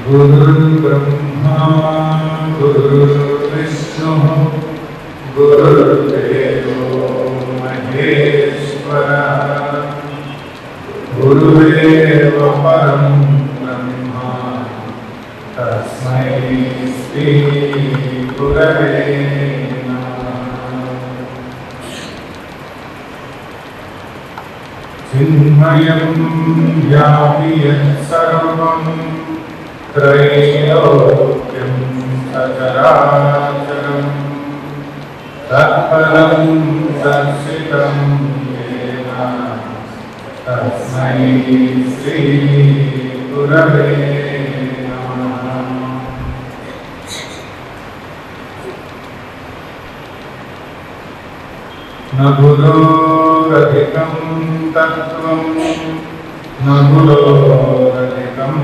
गुरुर्ब्रह्मा गुरुर्विष्णुः गुरुर्देवो महेश्वरः गुरुरेव परं ब्रह्म तस्मै श्री गुरवे चिन्मयं व्यापि यत्सर्वं त्रैलोक्यं सचराचरं तत्फलं दर्शितं येन तस्मै श्री गुरवे नमः। न गुरोरधिकं तत्त्वं न गुरोरधिकं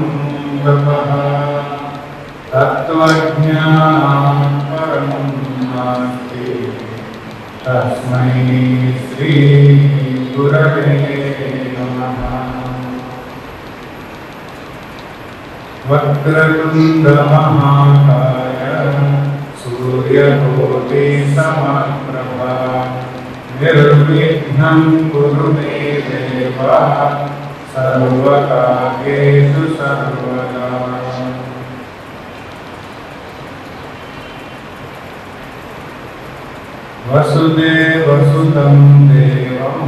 तपः तत्त्वज्ञानात् परं नास्ति तस्मै श्री गुरवे नमः। वक्रतुण्डमहाकाय सूर्यकोटिसमप्रभा निर्विघ्नं कुरु मे देव सर्वकार्येषु सर्वदा। वसुदेवसुतं देवं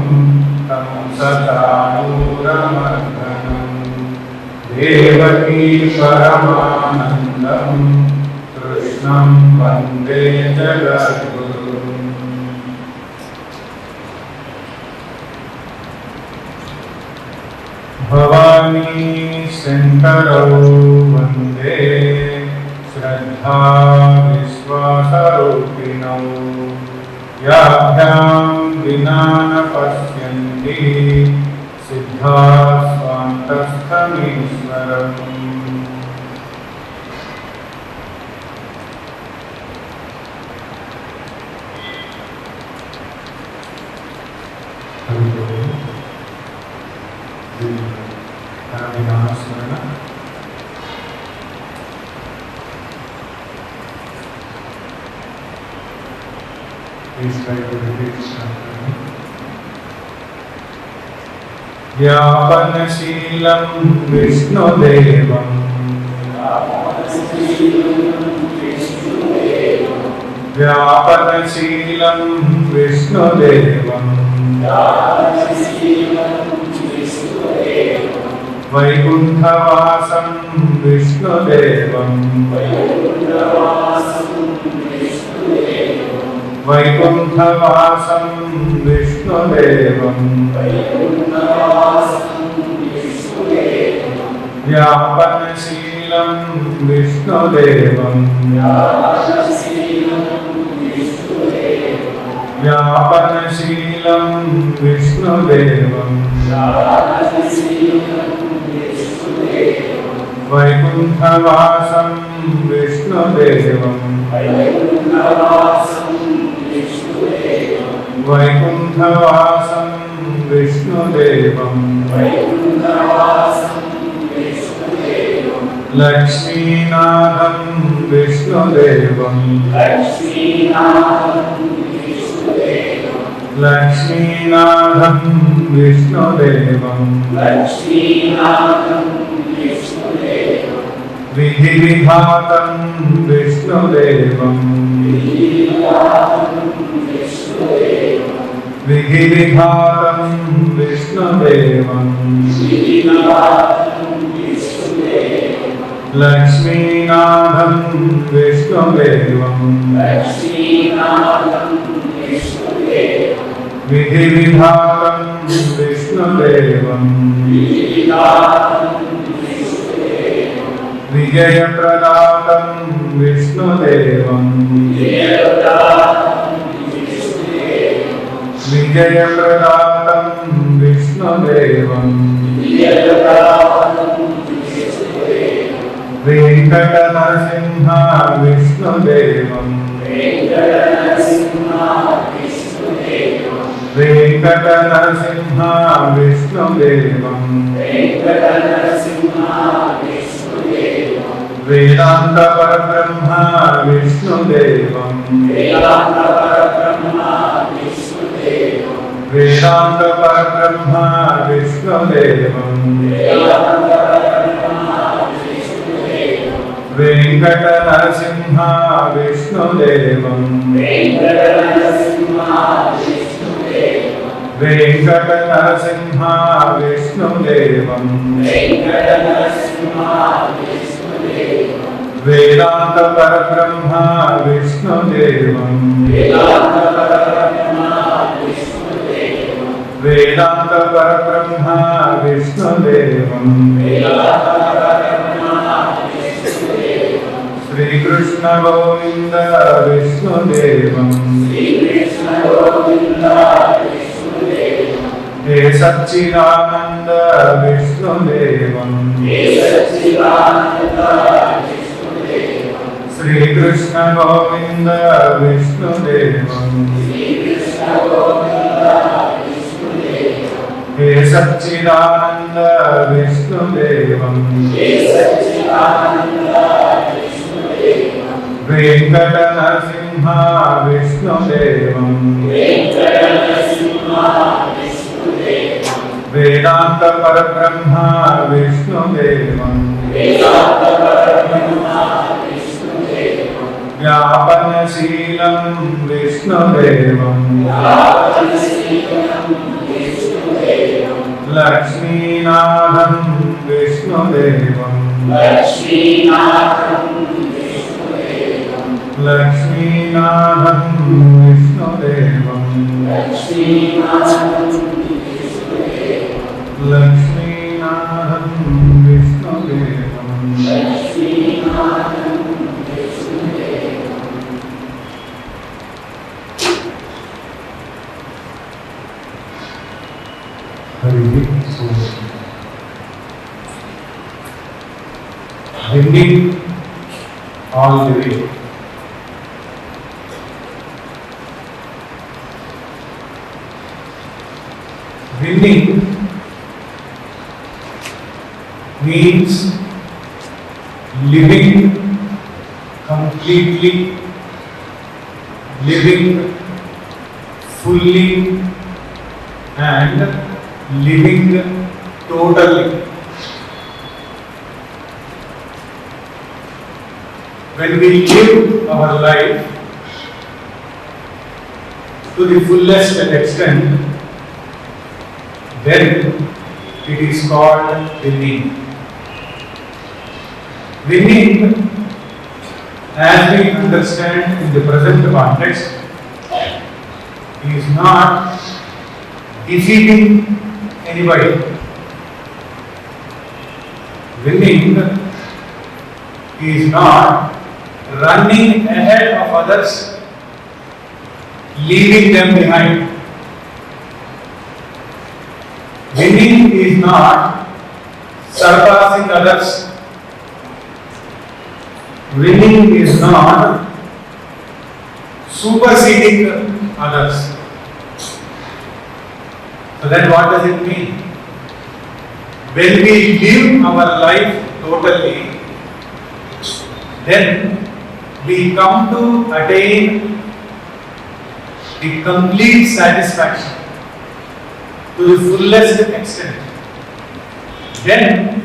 तं सचाणूरमर्दनं देवकी परमानन्दं कृष्णं वन्दे जगद्गुरुम्। भवानी शंकरौ वन्दे श्रद्धा विश्वासरूपिणौ याभ्यां विना न पश्यन्ति सिद्धा स्वान्तस्थमीश्वरम्। व्यापनशीलं विष्णुदेवं व्यापनशीलं विष्णुदेवं वैकुण्ठवासं विष्णुदेवं वैकुण्ठवासं विष्णुदेवं व्यापनशीलं विष्णुदेवं व्यापनशीलं विष्णुदेवं वैकुण्ठवासं विष्णुदेवं वैकुण्ठवासं विष्णुदेवं लक्ष्मीनाथं विष्णुदेवं लक्ष्मीनाथं विष्णुदेवं विधिविधातं विष्णुदेवं विधिविधातं विष्णुदेवं लक्ष्मीनाथं विष्णुदेवं विधिविधातं विष्णुदेवं विजयप्रदातं विष्णुदेवं विजयप्रदातं विष्णुदेवं वेङ्कटनरसिंह विष्णुदेवं वेङ्कटनरसिंह विष्णुदेवं वेदांत परब्रह्म विष्णुदेवं वेदांत परब्रह्म विष्णुदेवं वेंकट नरसिंह विष्णुदेवं वेंकट नरसिंह विष्णुदेवं वेदांत परब्रह्म विष्णुदेवं वेदांत परब्रह्म विष्णुदेवं श्री कृष्ण गोविंद विष्णुदेवं हे सच्चिदानंद विष्णुदेवं श्री कृष्ण गोविंद विष्णुदेवं हे सच्चिदानंद विष्णुदेवं वेंकट नरसिंह विष्णुदेवं वेदांत परब्रह्म विष्णुदेवं व्यापनशीलं विष्णुदेवं लक्ष्मीनाथं विष्णुदेवं लक्ष्मीनाथं विष्णुदेवं लक्ष्मीनाथं विष्णुदेवं Bringing all the way. Winning means living completely, living fully, and living totally. When we live our life to the fullest extent, then it is called winning. Winning, as we understand in the present context, is not defeating anybody. Winning is not running ahead of others, leaving them behind. Winning is not surpassing others. Winning is not superseding others. So then what does it mean? When we live our life totally, then we come to attain the complete satisfaction to the fullest extent. Then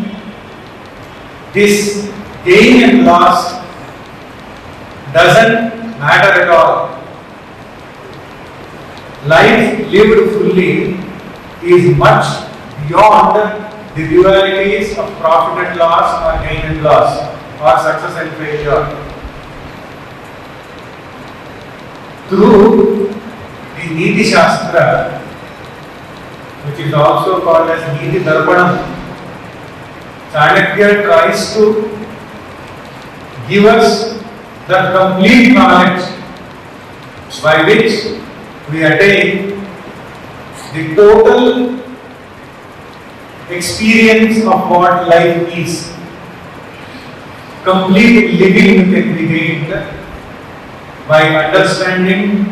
this gain and loss doesn't matter at all. Life lived fully is much beyond the dualities of profit and loss, or gain and loss, or success and failure. Through the Neeti Shastra, which is also called as Neeti Darpanam, Chanakya tries to give us the complete knowledge by which we attain the total experience of what life is. Complete living can be gained by understanding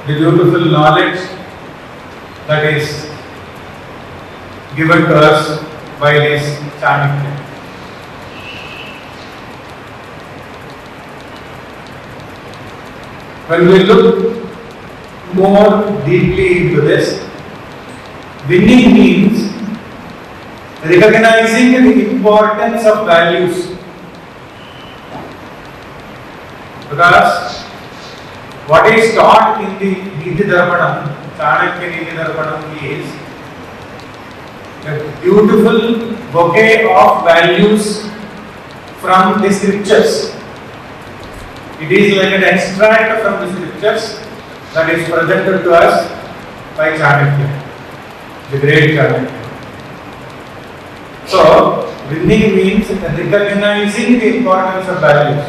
the beautiful knowledge that is given to us by this Chanakya. When we look more deeply into this, winning means recognizing the importance of values. Because what is taught in the Neeti Darpanam, Chanakya Neeti Darpanam, is a beautiful bouquet of values from the scriptures. It is like an extract from the scriptures that is presented to us by Chanakya, the great Chanakya. So, winning means recognizing the importance of values.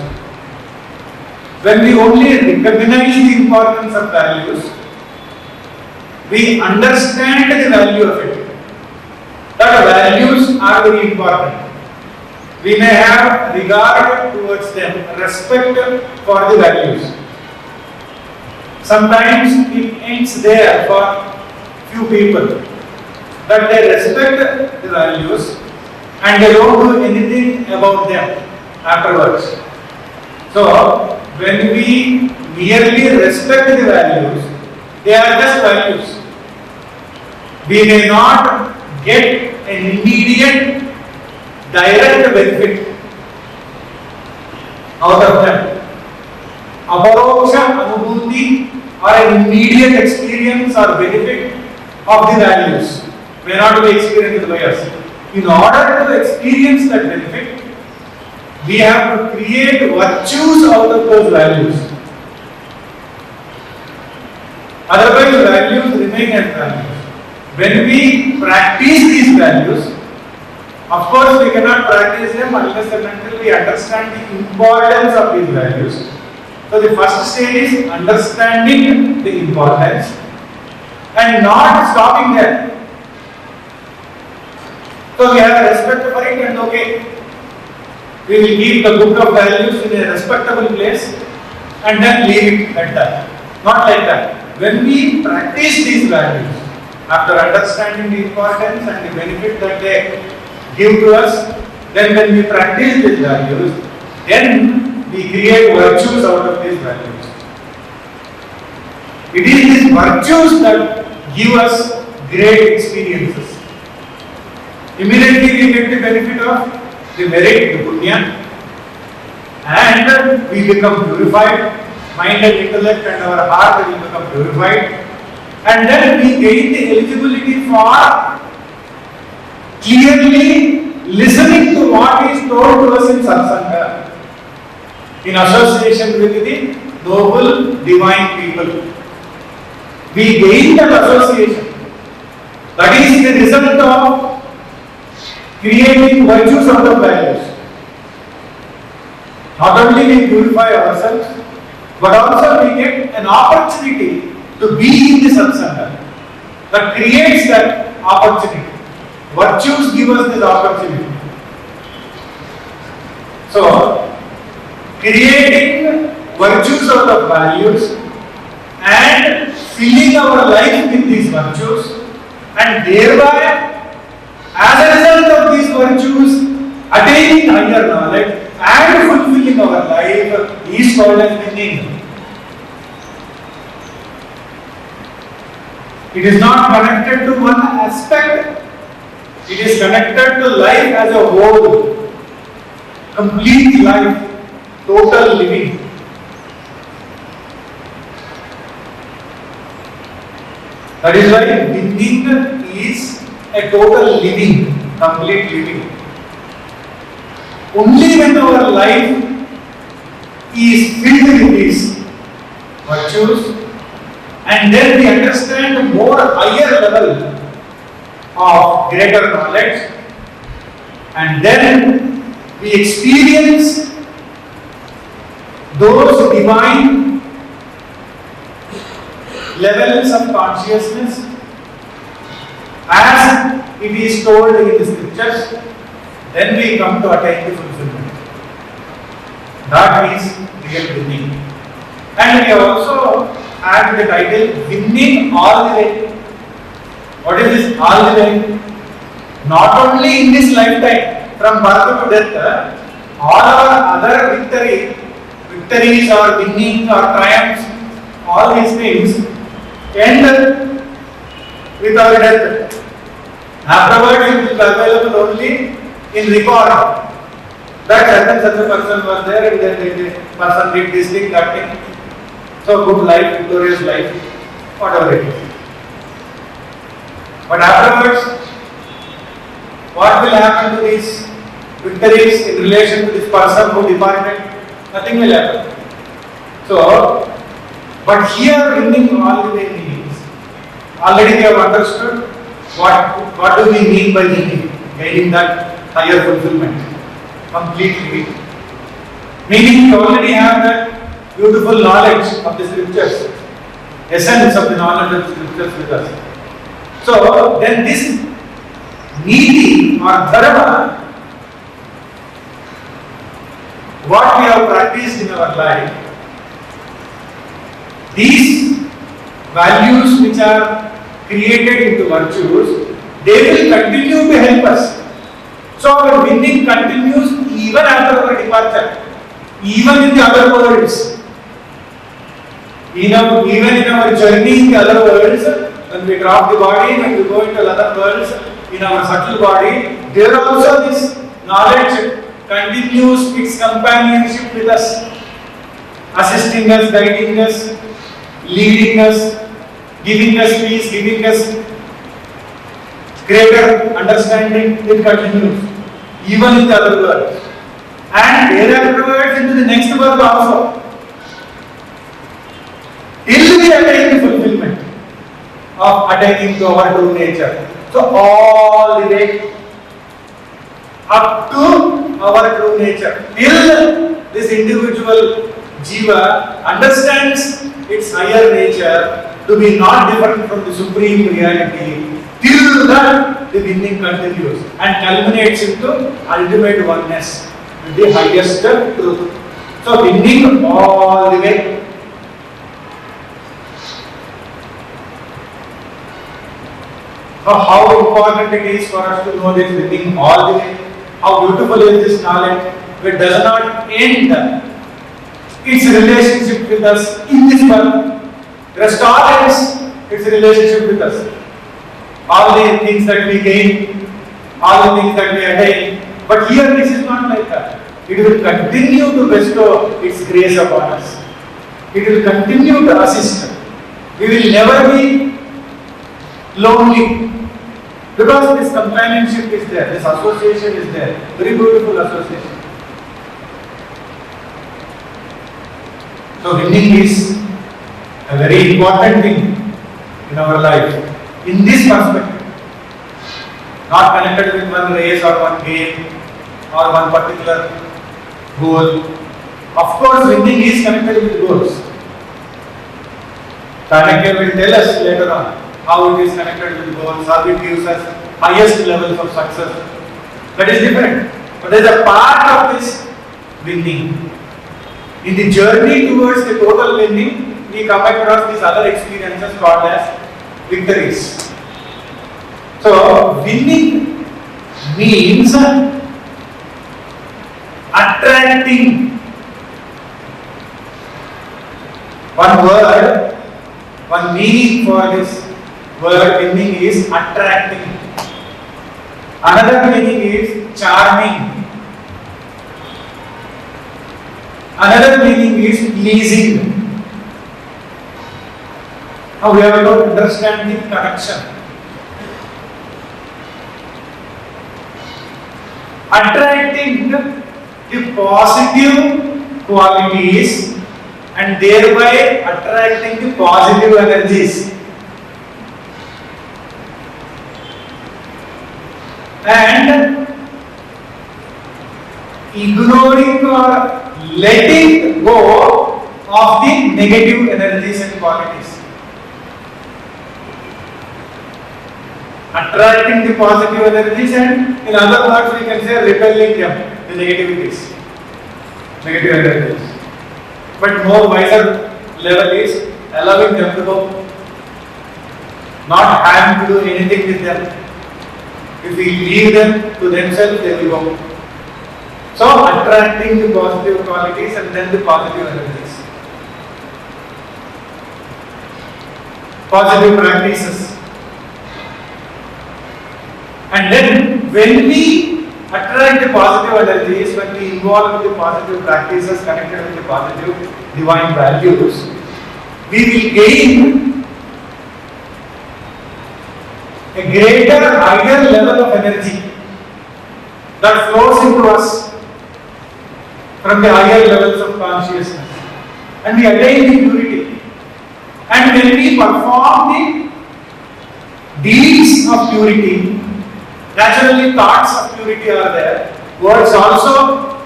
When we only recognize the importance of values, we understand the value of it. That values are very important. We may have regard towards them, respect for the values. Sometimes it ends there for few people, that they respect the values and they don't do anything about them afterwards. So, when we merely respect the values, they are just values. We may not get an immediate direct benefit out of them. Aparoksha anubhuti or an immediate experience or benefit of the values may not be experienced by us. In order to experience that benefit, we have to create virtues out of those values. Otherwise, values remain as values. When we practice these values, of course, we cannot practice them unless and until we understand the importance of these values. So, the first stage is understanding the importance and not stopping there. So, we have respect for it and okay, we will keep the book of values in a respectable place and then leave it at that. Not like that. When we practice these values, after understanding the importance and the benefit that they give to us, then when we practice these values, then we create virtues out of these values. It is these virtues that give us great experiences. Immediately we get the benefit of the merit, the punya, and we become purified. Mind and intellect and our heart will become purified, and then we gain the eligibility for clearly listening to what is told to us in satsanga, in association with the noble divine people. We gain that association. That is the result of creating virtues out of values. Not only we purify ourselves, but also we get an opportunity to be in the satsanga. That creates that opportunity. Virtues give us this opportunity. So, creating virtues out of values and filling our life with these virtues, and thereby, as a result of these virtues, attaining higher knowledge and fulfilling our life is called as winning. It is not connected to one aspect, it is connected to life as a whole, complete life, total living. That is why winning is a total living, complete living. Only when our life is filled with these virtues, and then we understand more higher level of greater knowledge, and then we experience those divine levels of consciousness as it is told in the scriptures, then we come to attain the fulfillment. That is real winning. And we also add the title winning all the way. What is this all the way? Not only in this lifetime, from birth to death, all our other victories or winning or triumphs all these things end with our death. Afterwards, it will be available only in record. That such a person was there and then the person did this thing, that thing. So good life, victorious life, whatever it is. But afterwards, what will happen to these victories in relation to this person who departed? Nothing will happen. So, but here winning all the way means, already we have understood what do we mean by winning, gaining that higher fulfillment, completely. Meaning we already have that beautiful knowledge of the scriptures, essence of the knowledge of the scriptures with us. So then this Neeti or Dharma, what we have practiced in our life, these values which are created into virtues, they will continue to help us. So our winning continues even after our departure, even in the other worlds. Even in our journey in the other worlds, when we drop the body, when we go into other worlds, in our subtle body, there also this knowledge continues its companionship with us, assisting us, guiding us, leading us, giving us peace, giving us greater understanding. It continues, even in the other world. And thereafterwards into the next world also. Till we attain the fulfillment of attaining to our true nature. So all the way up to our true nature. Till this individual Jiva understands its higher nature to be not different from the supreme reality, till that the winning continues and culminates into ultimate oneness with the highest truth. So winning all the way. How important it is for us to know this winning all the way. How beautiful is this knowledge, which does not end its relationship with us in this world, restores its relationship with us. All the things that we gain, all the things that we attain, but here this is not like that. It will continue to bestow its grace upon us. It will continue to assist. We will never be lonely because this companionship is there, this association is there. Very beautiful association. So winning is a very important thing in our life, in this perspective. Not connected with one race or one game or one particular goal. Of course, winning is connected with goals. Chanakya will tell us later on how it is connected with goals, how it gives us highest levels of success. That is different. But there is a part of this winning. In the journey towards the total winning, we come across these other experiences called as victories. So, winning means attracting. One word, one meaning for this word winning is attracting. Another meaning is charming. Another meaning is pleasing. Now we have to understand the connection. Attracting the positive qualities and thereby attracting the positive energies. And ignoring or letting go of the negative energies and qualities. Attracting the positive energies and in other words we can say repelling them, the negativities, negative energies. But more wiser level is allowing them to go, not having to do anything with them. If we leave them to themselves, they will go. So attracting the positive qualities and then the positive energies. positive practices. And then when we attract the positive energies, when we involve with the positive practices connected with the positive divine values, we will gain a greater, higher level of energy that flows into us from the higher levels of consciousness, and we attain the purity. And when we perform the deeds of purity, naturally thoughts of purity are there, words also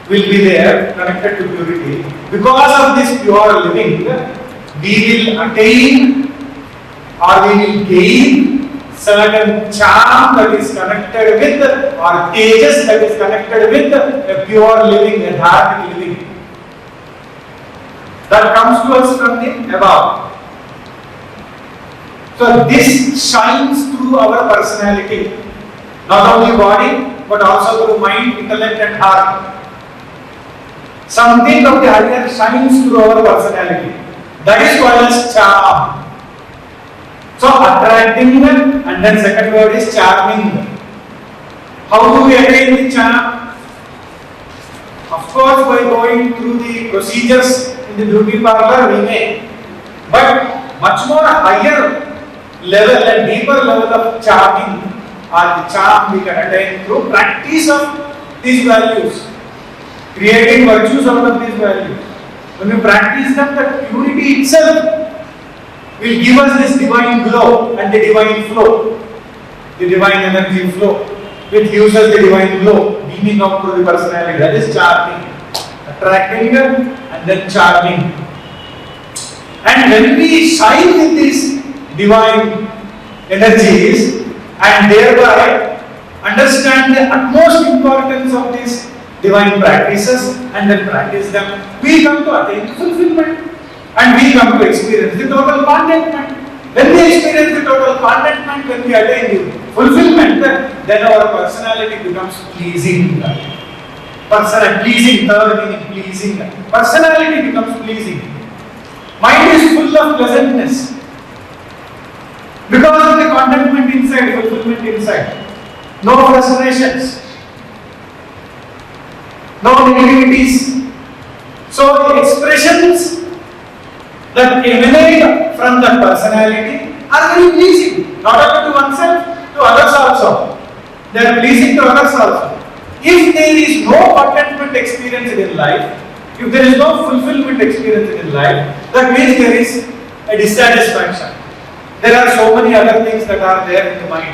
will be there connected to purity. Because of this pure living, we will attain or we will gain certain charm that is connected with, or tejas that is connected with a pure living, a dharmic living that comes to us from the above. So this shines through our personality, not only body but also through mind, intellect and heart. Something of the higher shines through our personality. That is called as charm. So attracting, and then second word is charming. How do we attain the charm? Of course, by going through the procedures in the beauty parlor, we may. But much more higher level and deeper level of charming, or the charm we can attain through practice of these values, creating virtues out of these values. When we practice them, the purity itself will give us this divine glow and the divine flow, the divine energy flow, which gives us the divine glow beaming out through the personality. That is charming, attracting and then charming. And when we shine with these divine energies and thereby understand the utmost importance of these divine practices and then practice them, we come to attain fulfillment. And we come to experience the total contentment. When we experience the total contentment, when we attain the fulfillment, then our personality becomes pleasing. Pleasing, third meaning pleasing. Personality becomes pleasing. Mind is full of pleasantness. Because of the contentment inside, fulfillment inside. No frustrations. No negativities. So the expressions that emanate from that personality are very pleasing, not only to oneself, to others also. They are pleasing to others also. If there is no contentment experience in life, if there is no fulfillment experience in life, that means there is a dissatisfaction. There are so many other things that are there in the mind,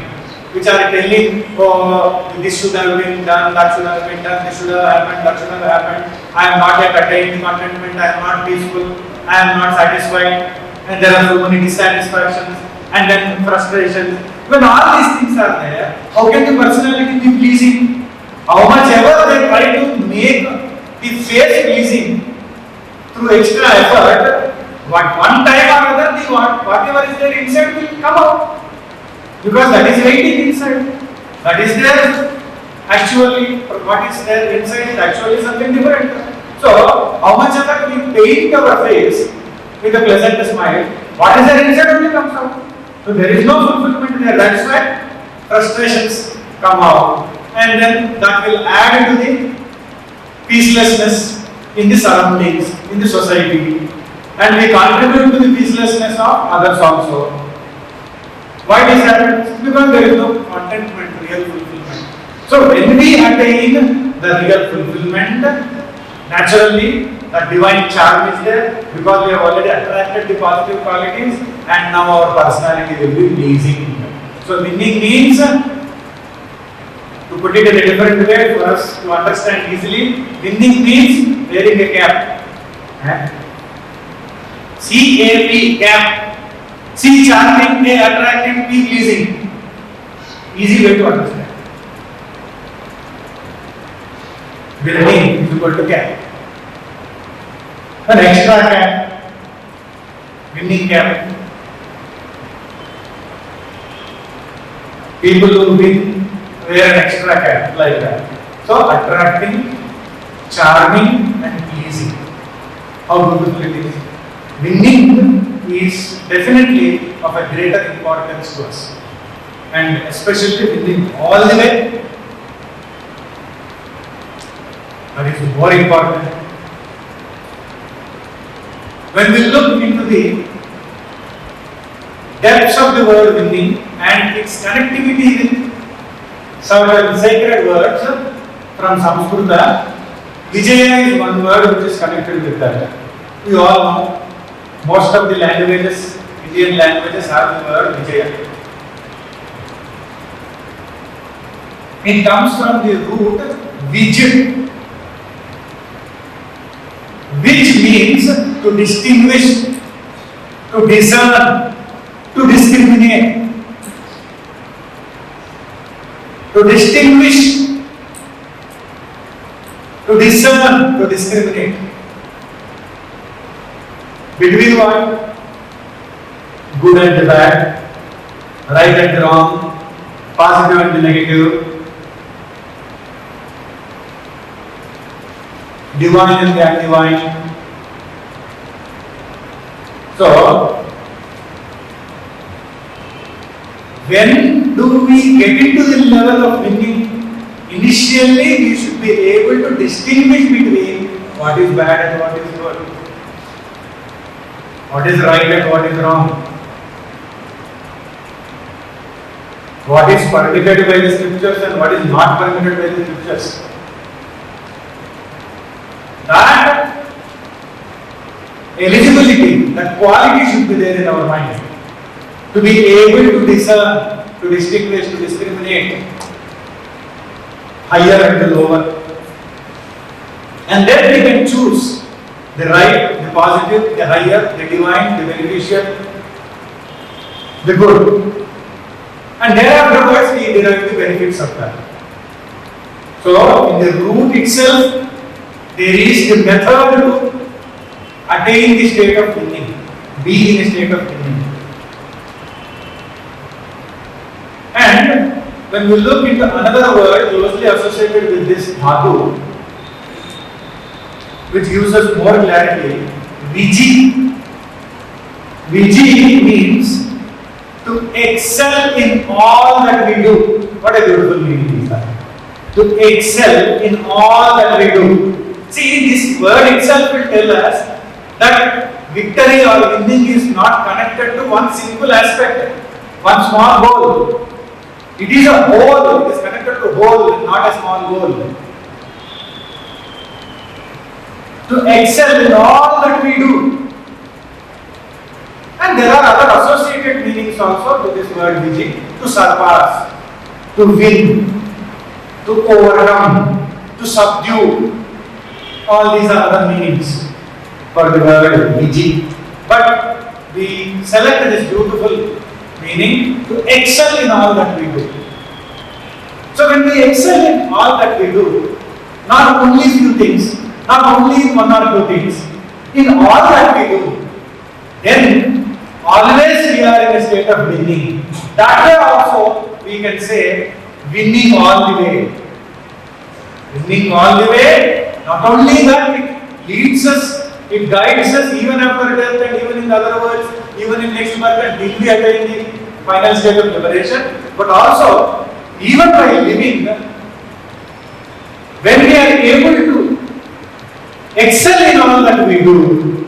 which are telling, oh, this should have been done, that should have been done, this should have happened, that should have happened. I am not yet attained contentment, I am not peaceful, I am not satisfied, and there are so many dissatisfactions and then frustrations. When all these things are there, how can the personality be pleasing? How much ever they try to make the face pleasing through extra effort, one time or other, whatever is there inside will come out. Because that is waiting inside. That is there actually, what is there inside is actually something different. So, how much ever we paint our face with a pleasant smile, what is there inside only comes out. So, there is no fulfillment there. That's why frustrations come out. And then that will add to the peacelessness in the surroundings, in the society. And we contribute to the peacelessness of others also. Why this happens? Because there is no contentment, real fulfillment. So, when we attain the real fulfillment, naturally, the divine charm is there because we have already attracted the positive qualities and now our personality will be pleasing. So, winning means, to put it in a different way for us to understand easily, winning means wearing a cap. C-A-P, cap. C, charming, A, attractive, P, pleasing. Easy way to understand. Winning is equal to cap. An extra cap, winning cap. People who win wear an extra cap like that. So attracting, charming and pleasing. How beautiful it is. Winning is definitely of a greater importance to us, and especially winning all the way, that is more important. When we look into the depths of the word winning and its connectivity with certain sacred words from Sanskrita, Vijaya is one word which is connected with that. We all know most of the languages, Indian languages, have the word Vijaya. It comes from the root Vij, which means to distinguish, to discern, to discriminate, to distinguish, to discern, to discriminate. Between what? Good and the bad, right and the wrong, positive and the negative, divine and the undivine. So, when do we get into the level of winning? Initially, we should be able to distinguish between what is bad and what is good, what is right and what is wrong, what is permitted by the scriptures and what is not permitted by the scriptures. That eligibility, that quality should be there in our mind, to be able to discern, to distinguish, to discriminate higher and the lower. And then we can choose the right, the positive, the higher, the divine, the beneficial, the good. And thereafterwards we derive the benefits of that. So, in the root itself, there is the method to attain the state of winning, be in a state of winning. And when we look into another word closely associated with this dhatu, which gives us more clarity, Viji. Viji means to excel in all that we do. What a beautiful meaning is that. To excel in all that we do. See, this word itself will tell us that victory or winning is not connected to one single aspect, one small goal. It is a whole, it is connected to a whole, not a small goal. To excel in all that we do. And there are other associated meanings also to this word Vijay. To surpass, to win, to overcome, to subdue. All these are other meanings for the word Vijay. But we select this beautiful meaning to excel in all that we do. So when we excel in all that we do, not only few things, not only one or two things, in all that we do, then always we are in a state of winning. That way also we can say winning all the way. Winning all the way, not only that it leads us, it guides us even after death and even in other words, even in next birth and till we attain the final state of liberation, but also even by living, when we are able to excel in all that we do,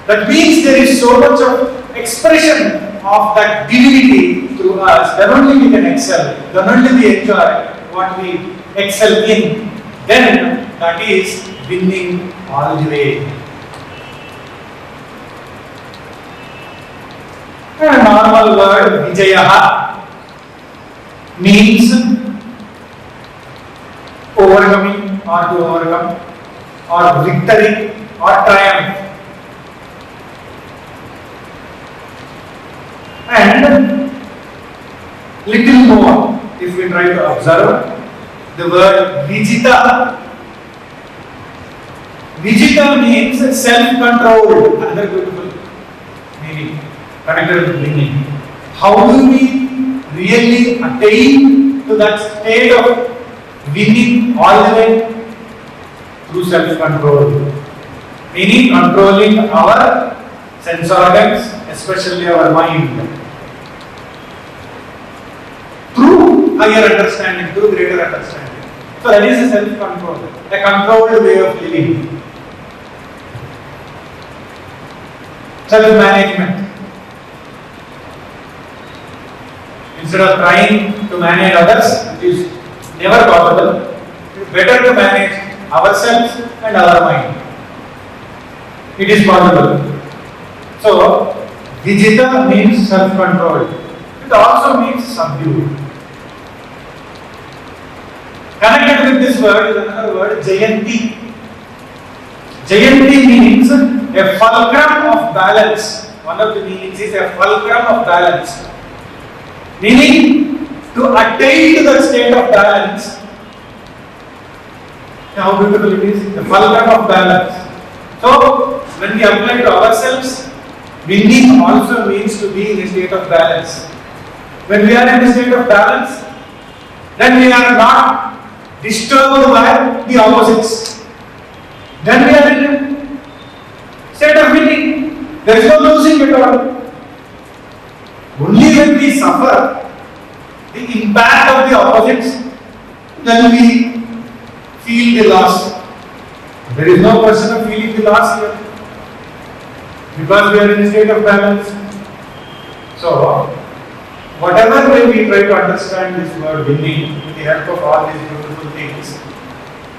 that means there is so much of expression of that divinity through us, then only we can excel, then only we enjoy what we excel in, then that is winning all the way. A normal word Vijayaha means overcoming or to overcome or victory or triumph. And little more, if we try to observe the word Vijita. Vijita means self-control, another beautiful meaning, connected with meaning. How do we really attain to that state of winning all the way? Through self-control. Meaning controlling our sense organs, especially our mind, through higher understanding, through greater understanding. So that is a self-control, a controlled way of living. Self-management. Instead of trying to manage others, which is never possible, it is better to manage ourselves and our mind. It is possible. So, Vijita means self-control. It also means subdued. Connected with this word is another word, Jayanti. Jayanti means a fulcrum of balance. One of the meanings is a fulcrum of balance. Meaning, to attain to the state of balance. How beautiful it is, the fulcrum of balance. So, when we apply to ourselves, winning also means to be in a state of balance. When we are in a state of balance, then we are not disturbed by the opposites. Then we are in a state of winning. There is no losing at all. Only when we suffer the impact of the opposites, then we feel the loss. There is no person of feeling the loss here, because we are in a state of balance. So, whatever way we try to understand this word winning with the help of all these beautiful things,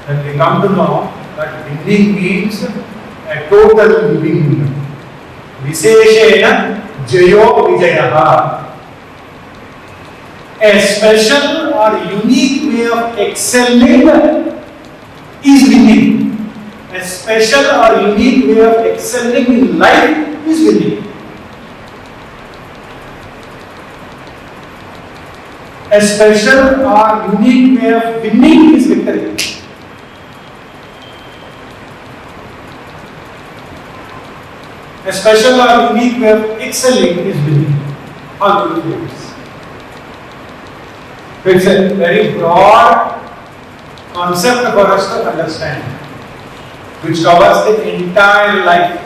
then we come to know that winning means a total win. Visheshena Jayo Vijayaha. A special or unique way of excelling is winning. A special or unique way of excelling in life is winning. A special or unique way of winning is victory. A special or unique way of excelling is winning. How do you do this? It's a very broad concept for us to understand, which covers the entire life.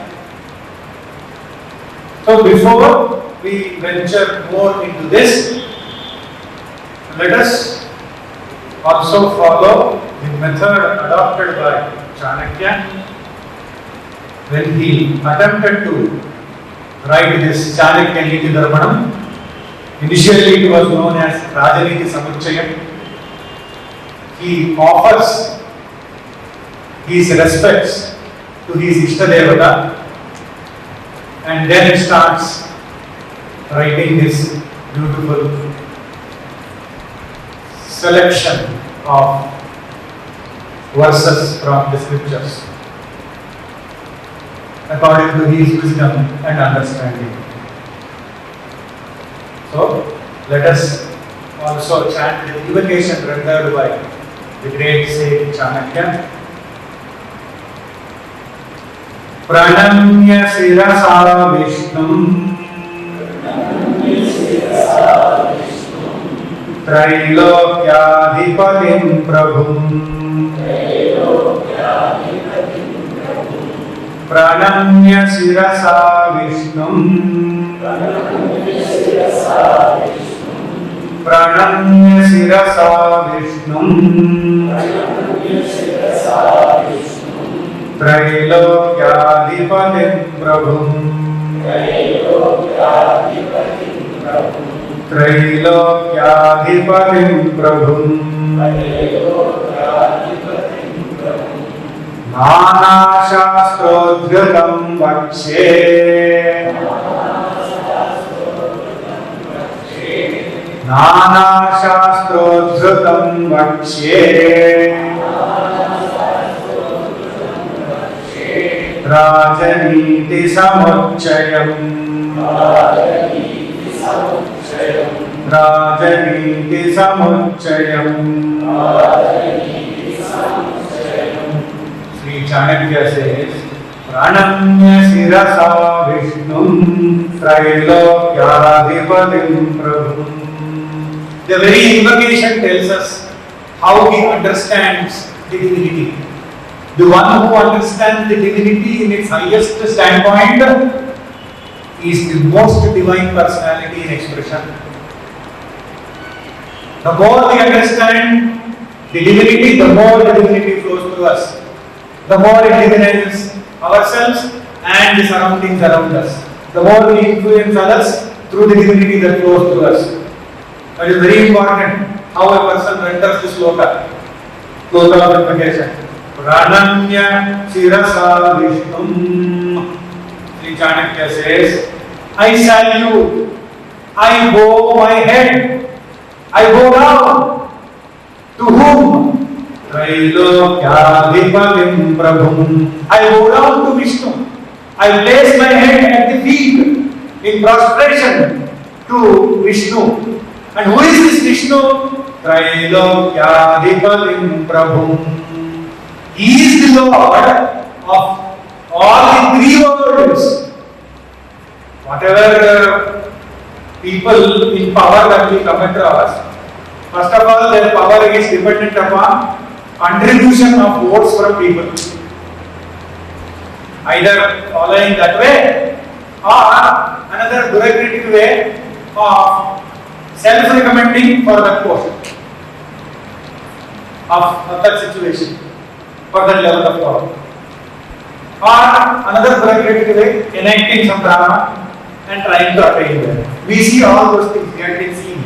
So before we venture more into this, let us also follow the method adopted by Chanakya when he attempted to write this Chanakya Neeti Dharmanam. Initially it was known as Rajaniti Samuchayam. He offers his respects to his Ishtadevata and then starts writing this beautiful selection of verses from the scriptures according to his wisdom and understanding. So, let us also chant the invocation rendered by the great sage Chanakya. Pranamya Sirasa Vishnum Trailokyadhipatim Prabhum Pranamya Sirasa Vishnum Pranamya Sirasa Vishnum Trailokyadhipatim Prabhum Trailokyadhipatim Prabhum Nana Shastrodhritam Vakshe Nana Shastrodhritam Vakshe Rajaniti Samuchayam Rajaniti Samuchayam. Sri Chanakya says, Pranamya Sirasa Vishnum Trailokyadhipatim Prabhum. The very invocation tells us how he understands the divinity. The one who understands the divinity in its highest standpoint is the most divine personality in expression. The more we understand the divinity, the more the divinity flows through us. The more it divinizes ourselves and the surroundings around us. The more we influence others through the divinity that flows through us. That is very important. How a person renders this sloka. Sloka of invocation. Pranamya Shirasa Vishnum. Sri Chanakya says, I salute, I bow my head, I bow down. To whom? Trailokyadhipatim Prabhum. I bow down to Vishnu. I place my head at the feet in prostration to Vishnu. And who is this Vishnu? Trailokyadhipatim Prabhum. He is the Lord of all the three worlds. Whatever people in power that we come across, first of all, their power is dependent upon contribution of votes from people. Either following that way or another bureaucratic way of self-recommending for that portion of that situation, for that level of power. Or another bureaucratic way, enacting some drama and trying to attain them. We see all those things, we have been seeing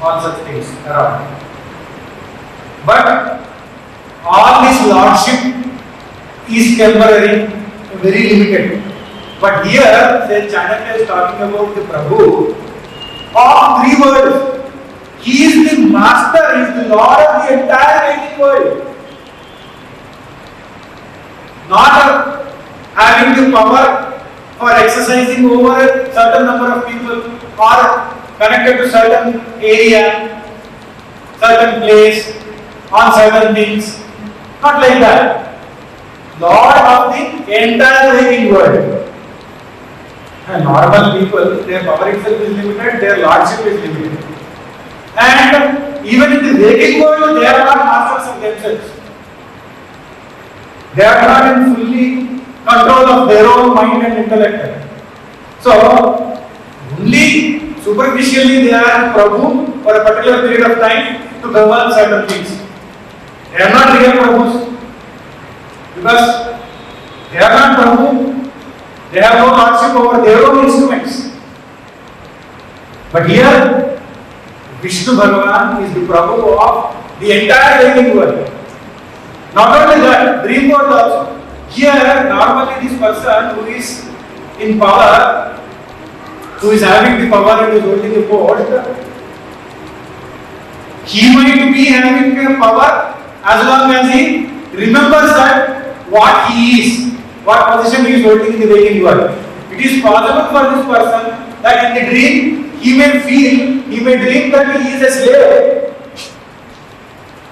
all such things around. But all this lordship is temporary, very limited. But here, say Chanakya is talking about the Prabhu of three worlds. He is the master, he is the lord of the entire waking world. Not having the power for exercising over a certain number of people or connected to certain area, certain place, on certain things. Not like that. Lord of the entire waking world. And normal people, their power itself is limited, their lordship is limited. And even in the waking world, they are not masters of themselves. They are not in fully control of their own mind and intellect. So, only superficially they are Prabhu for a particular period of time to govern certain things. They are not real Prabhus because they are not Prabhu. They have no lordship over their own instruments. But here, Vishnu Bhagavan is the Prabhu of the entire waking world. Not only that, dream world also. Here, normally this person who is in power, who is having the power and is holding the post, he might be having the power as long as he remembers that what he is, what position he is holding in the waking world. It is possible for this person that in the dream he may dream that he is a slave.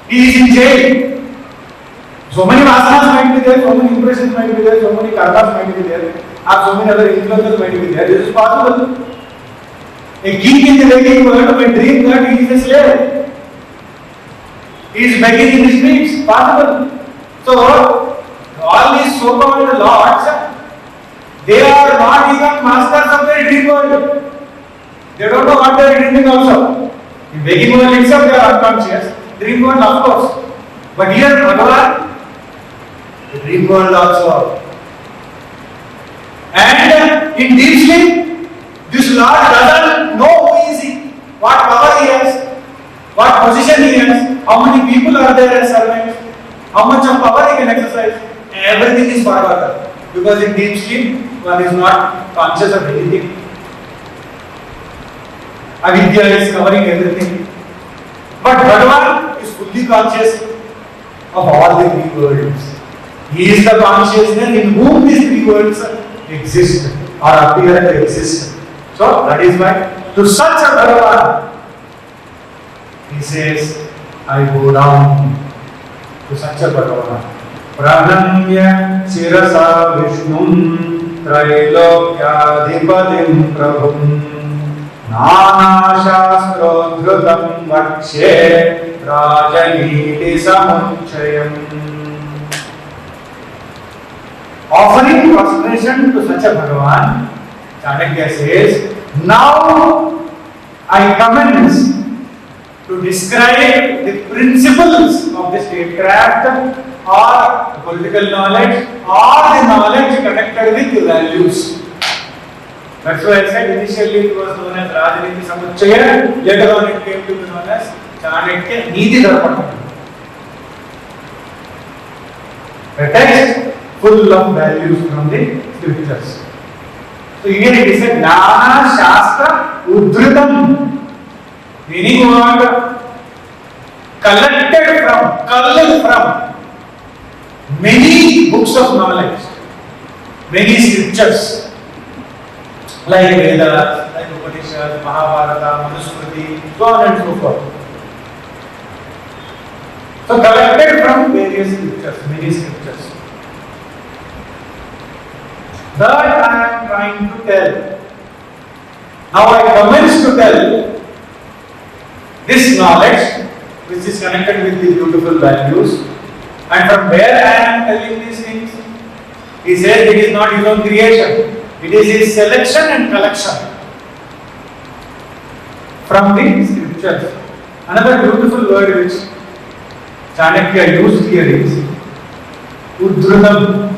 He is in jail. So many vasanas might be there, so many impressions might be there, so many karmas might be there, or so many other influences might be there. This is possible. A king in the waking world may dream that he is a slave. He is begging in the streets. Possible. So, all these so-called lords, they are not even masters of their dream world. They don't know what they are dreaming also. In waking world itself they are unconscious. Dream world of course. But here Bhagavan, the dream world also. And in deep sleep, this Lord doesn't know who is he, what power he has, what position he has, how many people are there as servants, how much of power he can exercise. Everything is forgotten. Because in deep sleep, one is not conscious of anything. Avidya is covering everything. But Bhagavan is fully conscious of all the three worlds. He is the consciousness in whom these three worlds exist or appear to exist. So that is why to such a Bhagavan, he says, I go down to such a Bhagavan. Pranamya Shirasa Vishnum Trailokyadhipatim Prabhum Nana Shastrodhrutam Vakshe Rajaniti Samuchayam. Offering prostration to such a Bhagavan Chanakya says, now I commence to describe the principles of the statecraft or the political knowledge or the knowledge connected with the values. That's why I said initially it was known as Rajaniti Samuchaya, later on it came to be known as Chanakya Neeti Dharma. A text full of values from the scriptures. So here it is a Nana Shastra Udritam, meaning what? Collected from, culled from many books of knowledge, many scriptures like Vedas, like Upanishads, Mahabharata, Manusmriti, so on and so forth. So collected from various scriptures, many scriptures. That I am trying to tell. Now I commence to tell this knowledge which is connected with the beautiful values, and from where I am telling these things, he says it is not his own creation, it is his selection and collection from the scriptures. Another beautiful word which Chanakya used here is Udrutam.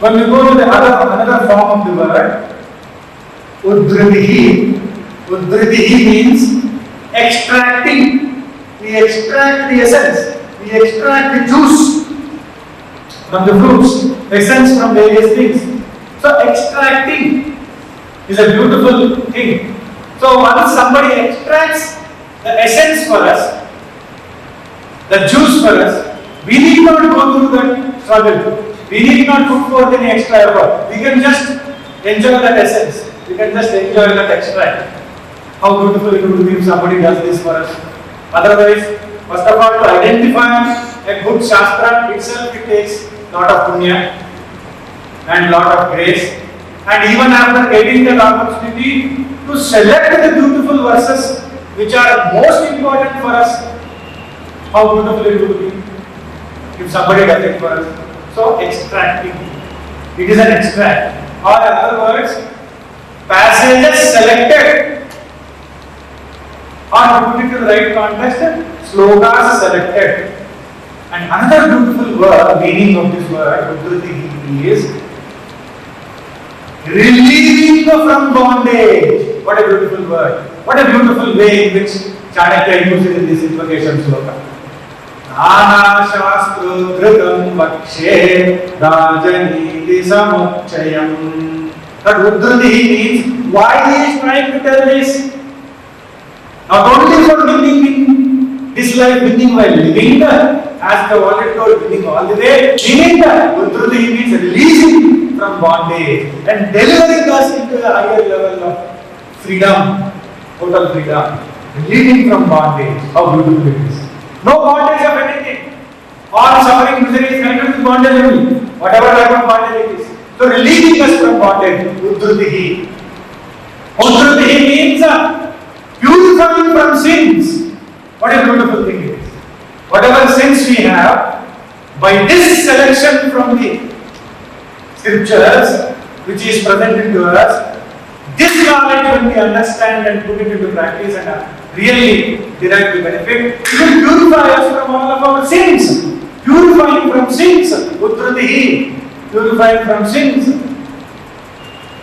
When we go to the another form of the word, Udritihi. Udritihi means extracting. We extract the essence. We extract the juice from the fruits, essence from various things. So extracting is a beautiful thing. So once somebody extracts the essence for us, the juice for us, we need not go through that struggle. We need not put forth any extra effort. We can just enjoy that essence. We can just enjoy that extract. How beautiful it would be if somebody does this for us. Otherwise, first of all, to identify a good Shastra itself, it takes lot of punya and lot of grace. And even after getting that opportunity to select the beautiful verses which are most important for us, how beautiful it would be if somebody does it for us. So extracting. It is an extract. Or in other words, passages selected. Or to put it to the right context, slokas selected. And another beautiful word, meaning of this word, Udriti, is relieving from bondage. What a beautiful word. What a beautiful way in which Chanakya uses in this invocation sloka. Nana Shastra Dhritam Vakshe Rajaniti Samuchayam. That Udriti means why he is trying to tell this. Not only for winning this life, winning while living, as the already told, winning all the way, winning Udriti means releasing from bondage and delivering us into a higher level of freedom, total freedom, relieving from bondage. How beautiful it is. No bondage of anything. All suffering, misery is connected with bondage only. Whatever type of bondage it is. So relieving us from bondage, Udritihi. Udritihi means purifying from sins. What a beautiful thing it is. Whatever sins we have, by this selection from the scriptures, which is presented to us, this knowledge when we understand and put it into practice and really derive the benefit, it will purify us from all of our sins. Purifying from sins, Udritihi, purifying from sins.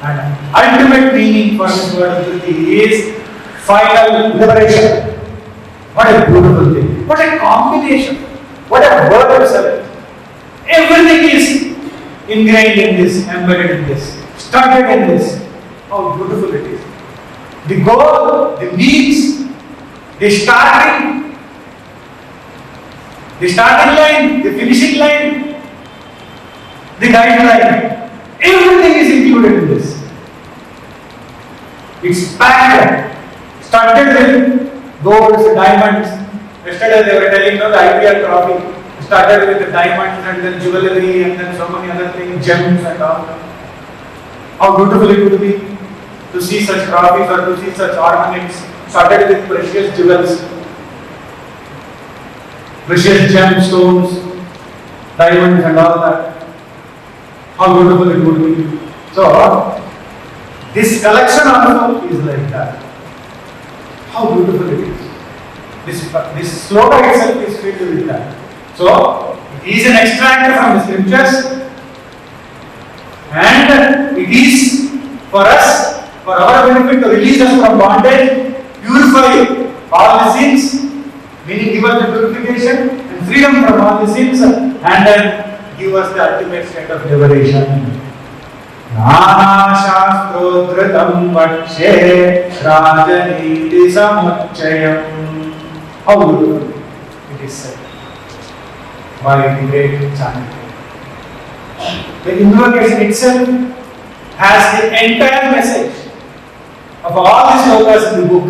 And ultimate meaning for this word Udritihi is final liberation. What a beautiful thing. What a combination. What a word select. Everything is ingrained in this, embedded in this, started in this. How beautiful it is. The goal, the means, the starting line, the finishing line, the guideline. Everything is included in this. It's packed. Started with golds, diamonds. Yesterday they were telling the IPL trophy. Started with the diamonds and then jewelry and then so many other things, gems and all. How beautiful it would be to see such trophies or to see such ornaments. Started with precious jewels, precious gemstones, diamonds and all that. How beautiful it would be. So, This collection also is like that. How beautiful it is. This sloka itself is filled with that. So, it is an extract from the scriptures, and it is for us, for our benefit, to release us from bondage, purify all the sins, meaning give us the purification and freedom from all the sins, and then give us the ultimate state of liberation. Nana Shastrodhritam Vakshe Rajaniti Samuchayam. How beautiful it is said by the great Chanakya. The invocation itself has the entire message of all these slokas in the book,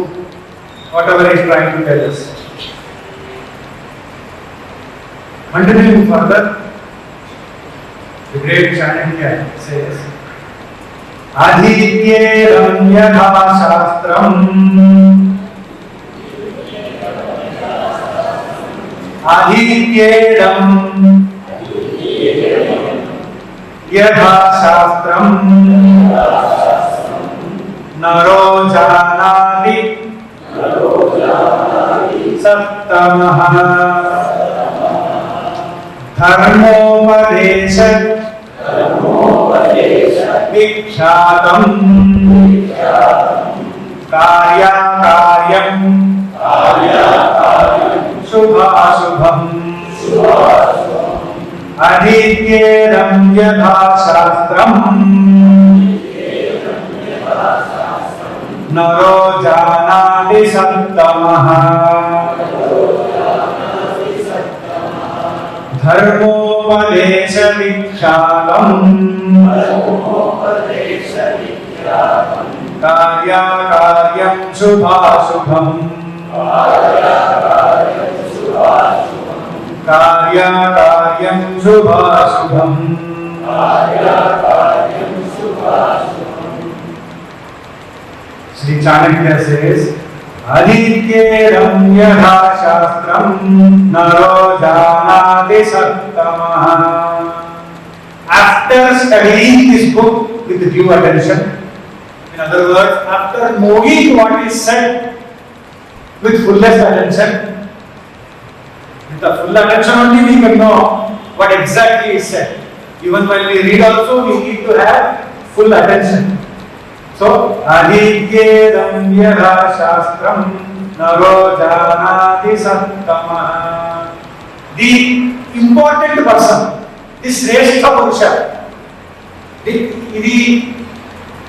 whatever he is trying to tell us. Continuing further, the great Chanakya says, Adhityedam yadha shastram Adhityedam yadha shastram Naro janati Sattamaha Dharmopadesha Vikshatam Karya Karyam Shubha Shubham Adhityedam yadha shastram Naro janati sattamaha Dharmopadesha Vikshatam Karya Karyam Shubha Shubham Karya Karyam Shubha Shubham. Sri Chanakya says, Adhityedam yadha shastram naro janati sattamaha. After studying this book with due attention, in other words, after knowing what is said with fullest attention, with the full attention only we can know what exactly is said. Even when we read also, we need to have full attention. So, Adhityedam yadha shastram naro janati sattamaha. The important person, the Sreshta Purusha, the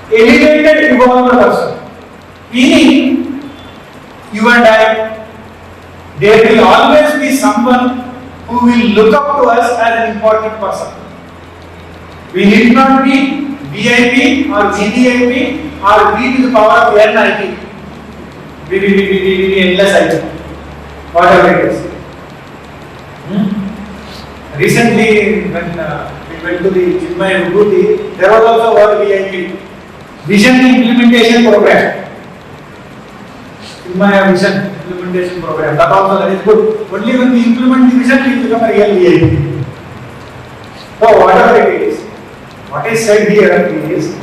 elevated evolved person, meaning you and I, there will always be someone who will look up to us as an important person. We need not be VIP or VVIP or V to the power of NIT, endless IT, whatever it is. Recently, when we went to the Chinmaya Vibhuti, there was also a VIP, Vision Implementation Program. Chinmaya Vision Implementation Program, that is good. Only when we implement the vision, we become a real VIP. So, whatever it is, what is said here is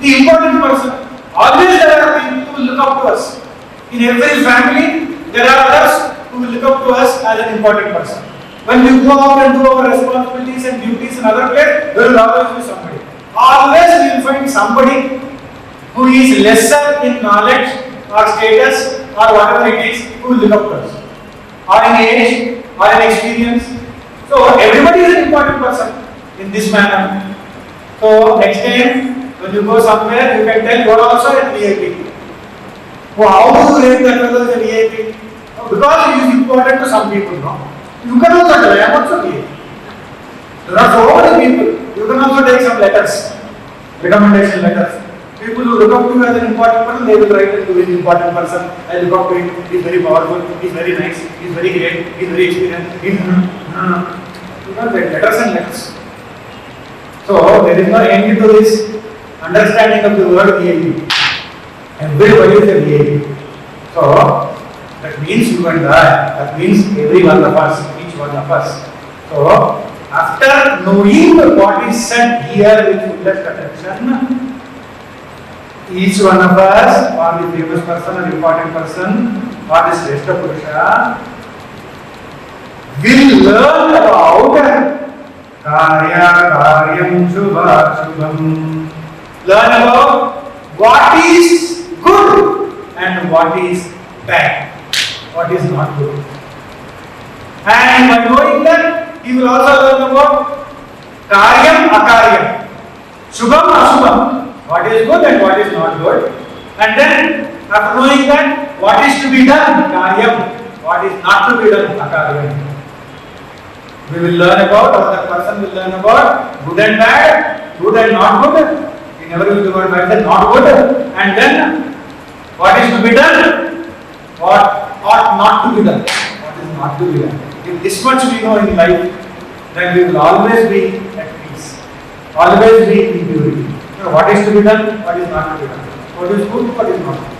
the important person. Always there are people who will look up to us. In every family, there are others who will look up to us as an important person. When we go out and do our responsibilities and duties in other place, there will always be somebody. Always we will find somebody who is lesser in knowledge or status or whatever it is, who will look up to us. Or in age, or in experience. So everybody is an important person in this manner. So next time when you go somewhere, you can tell you are also a VIP. So how do you rate that fellow as a VIP? Because it is important to some people, no? You can also tell, I am also VIP. There are so many people. You can also take some letters, recommendation letters. People who look up to you as an important person, they will write to an important person. I look up to him, he is very powerful, he is very nice, he is very great, he is very experienced. You can write letters and letters. So, there is no end to this understanding of the word VIP. Everybody is a VIP. So, that means you and I, that means every one of us, each one of us. So, after knowing what is said here with fullest attention, each one of us, or the famous person or important person, or the Shrestha Purusha, will learn about Karya Karyam Shubha Shubham. Learn about what is good and what is bad, what is not good. And by knowing that, he will also learn about Karyam Akaryam, Shubham Ashubham, what is good and what is not good. And then, after knowing that, what is to be done, Karyam, what is not to be done, Akaryam. We will learn about, or the person will learn about good and bad, good and not good. We never use the word bad, then not good. And then, what is to be done, what ought not to be done, what is not to be done. If this much we know in life, then we will always be at peace, always be in purity. You know, what is to be done, what is not to be done, what is good, what is not good.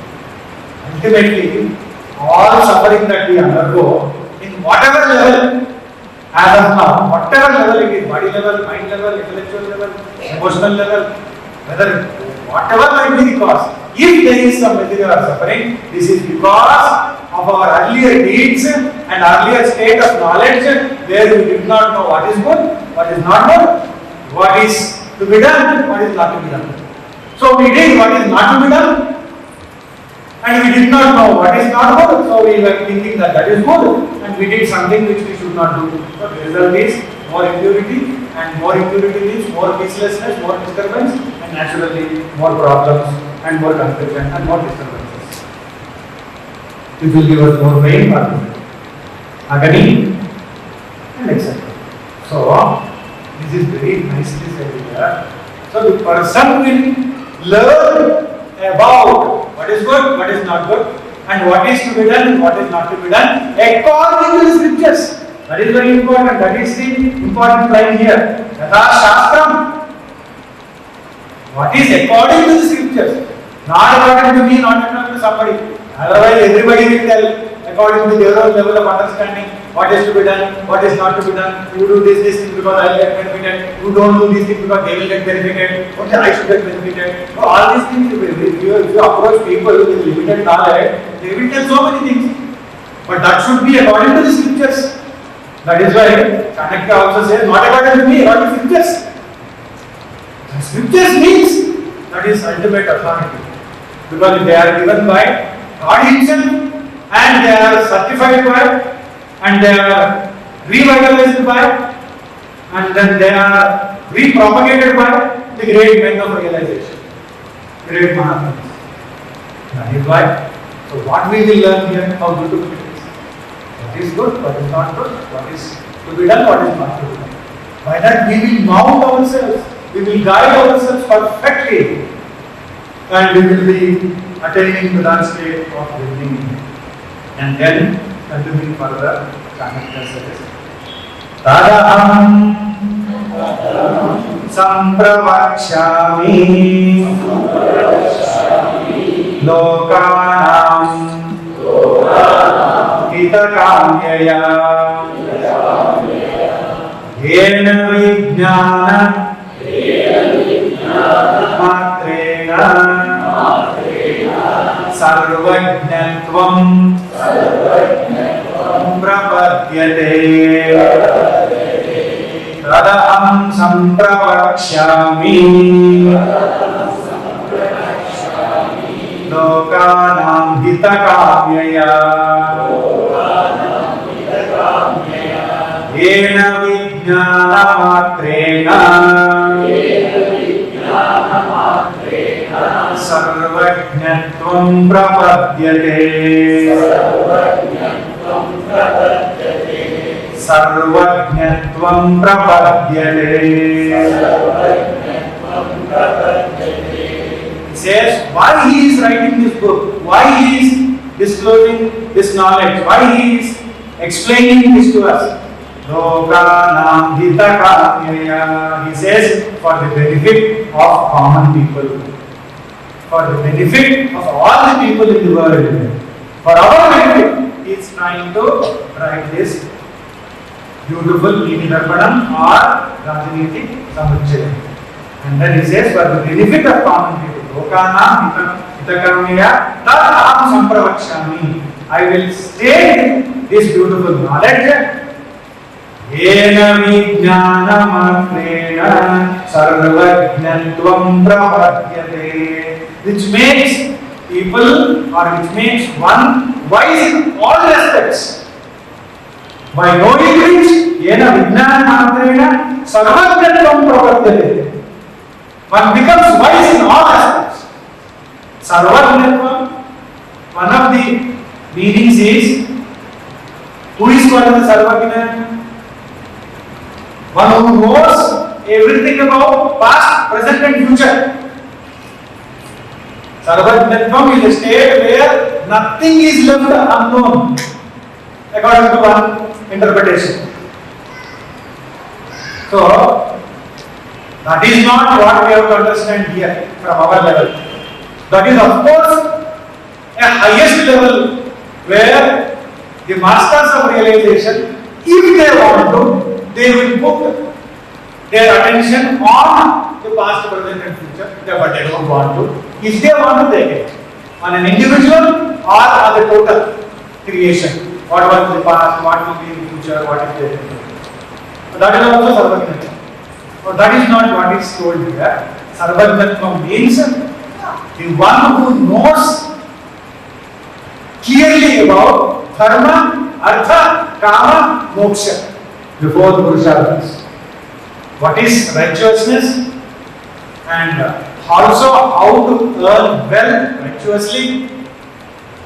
Ultimately, all suffering that we undergo, in whatever level, as of now, whatever level it is, body level, mind level, intellectual level, emotional level, whether whatever might be the cause, if there is some material suffering, this is because of our earlier deeds and earlier state of knowledge where we did not know what is good, what is not good, what is to be done, what is not to be done. So we did what is not to be done and we did not know what is not good, so we were thinking that that is good and we did something which we should not do. So the result is more impurity, and more impurity means more peacelessness, more disturbance, and naturally more problems and more confusion and more disturbances. It will give us more pain, agony, and etc. So this is very nicely said here. So the person will learn about what is good, what is not good, and what is to be done and what is not to be done according to the scriptures. That is very important. That is the important line here. Yatha Shastram. What is according to the scriptures? Not according to me, not according to somebody. Otherwise, everybody will tell according to their own level of understanding what is to be done, what is not to be done. You do this thing because I will get benefited. You don't do these things because they will get benefited. Okay, I should get benefited. So all these things, if you approach people with limited knowledge, they will tell so many things. But that should be according to the scriptures. That is why Chanakya also says, not according to me, according to scriptures. And scriptures means that is ultimate authority. Because they are given by God Himself and they are certified by and they are revitalized by and then they are repropagated by the great men of realization, great Mahatmas. That is why. So what we will learn here, how beautiful it is. What is good, what is not good, what is to be done, what is not to be done. By that we will mount ourselves, we will guide ourselves perfectly and we will be attaining to that state of beginning. And then continuing further, Chanakya says, Tadaham Sampravakshami Lokanam Hitakamyaya Yena Vijnana Matrena Sarvajnatvam Prapadyate Tadaham Sampravakshami Lokanam Hitakamyaya Yena Vijnana Matrena Sarvajnatvam Prapadyate Sarvajnatvam Prapadyate. He says why he is writing this book, why he is disclosing this knowledge, why he is explaining this to us. Lokanam Hitakamyaya. He says for the benefit of common people, for the benefit of all the people in the world, for our benefit, he is trying to write this beautiful Niti Darpanam or Rajniti Samuchaya. And then he says for the benefit of common people. Lokanam hitakarmaya tad aham sampravakshami. I will state this beautiful knowledge. Yena vijnanamatmena sarvajnatvam prapadyate, which makes people or which makes one wise in all respects. By knowing which, yena vijnanamatmena sarvajnatvam prapadyate, one becomes wise in all aspects. Sarvajnatvam, one of the meanings is, who is called the Sarvajna? One who knows everything about past, present and future. Sarvajnatvam is a state where nothing is left unknown, according to one interpretation. So, that is not what we have to understand here from our level. That is of course a highest level where the masters of realization, if they want to, they will put their attention on the past, present and future, but they don't want to. If they want to, they get on an individual or on the total creation. What was the past, what will be in the future, what is there. That is also Sarvajnatvam. But that is not what is told here. Sarvajnatvam means the one who knows clearly about dharma, artha, kama, moksha, before the Purusharthas. What is righteousness and also how to earn wealth righteously,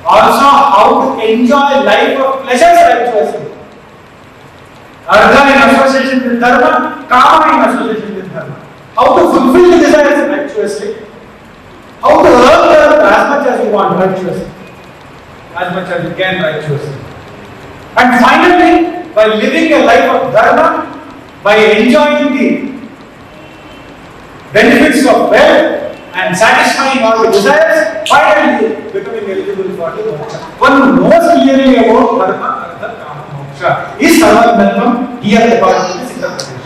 also how to enjoy life of pleasures righteously. Artha in association with dharma, kama in association with dharma. How to fulfill the desires righteously, how to earn wealth as much as you want righteously, as much as you can righteously. And finally, by living a life of dharma, by enjoying the benefits of wealth and satisfying all the desires, finally becoming eligible for the moksha. One who knows clearly about dharma, artha, kama, moksha is Sarvajnatvam here according to this interpretation.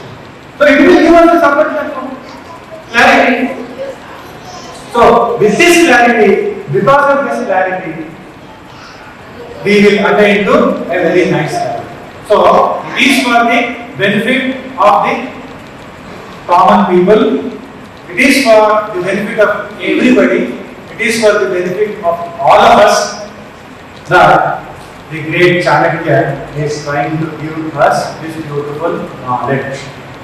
So it will give us the Sarvajnatvam clarity. So with this clarity, because of this clarity, we will attain to a very nice level. So it is for the benefit of the common people, it is for the benefit of everybody, it is for the benefit of all of us that the great Chanakya is trying to give us this beautiful knowledge.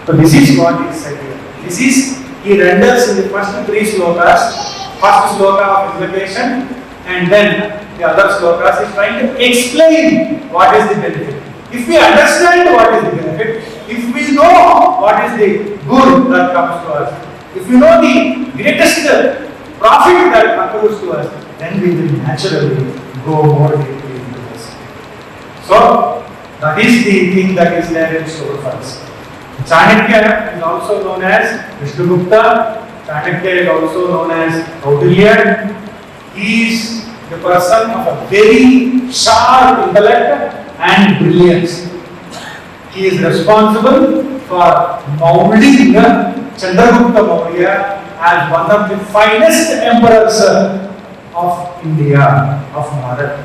So this is what is said here. This is, he renders in the first three slokas, first sloka of invocation, and then the other slokas is trying to explain what is the benefit. If we understand what is the benefit, if we know what is the good that comes to us, if we know the greatest profit that accrues to us, then we will naturally go more deeply into this. So, that is the thing that is there in store for us. Chanakya is also known as Vishnugupta. Chanakya is also known as Kautilya. He is the person of a very sharp intellect and brilliance. He is responsible for molding Chandragupta Maurya as one of the finest emperors of India, of Bharat.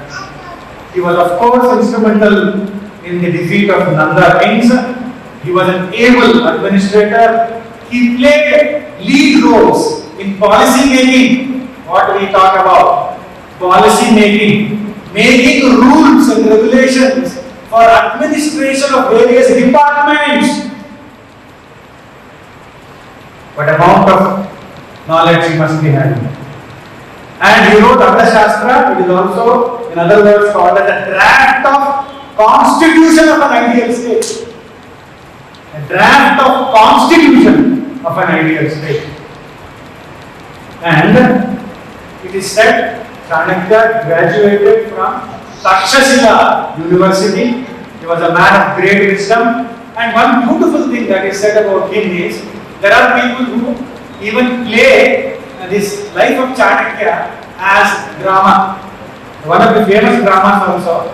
He was of course instrumental in the defeat of Nanda kings. He was an able administrator. He played lead roles in policy making. What we talk about? Policy making, making rules and regulations for administration of various departments. What amount of knowledge he must be having. And he wrote Arthashastra. It is also, in other words, called as a draft of constitution of an ideal state. A draft of constitution of an ideal state. And it is said Chanakya graduated from Takshashila University. He was a man of great wisdom. And one beautiful thing that is said about him is, there are people who even play this life of Chanakya as drama. One of the famous dramas also,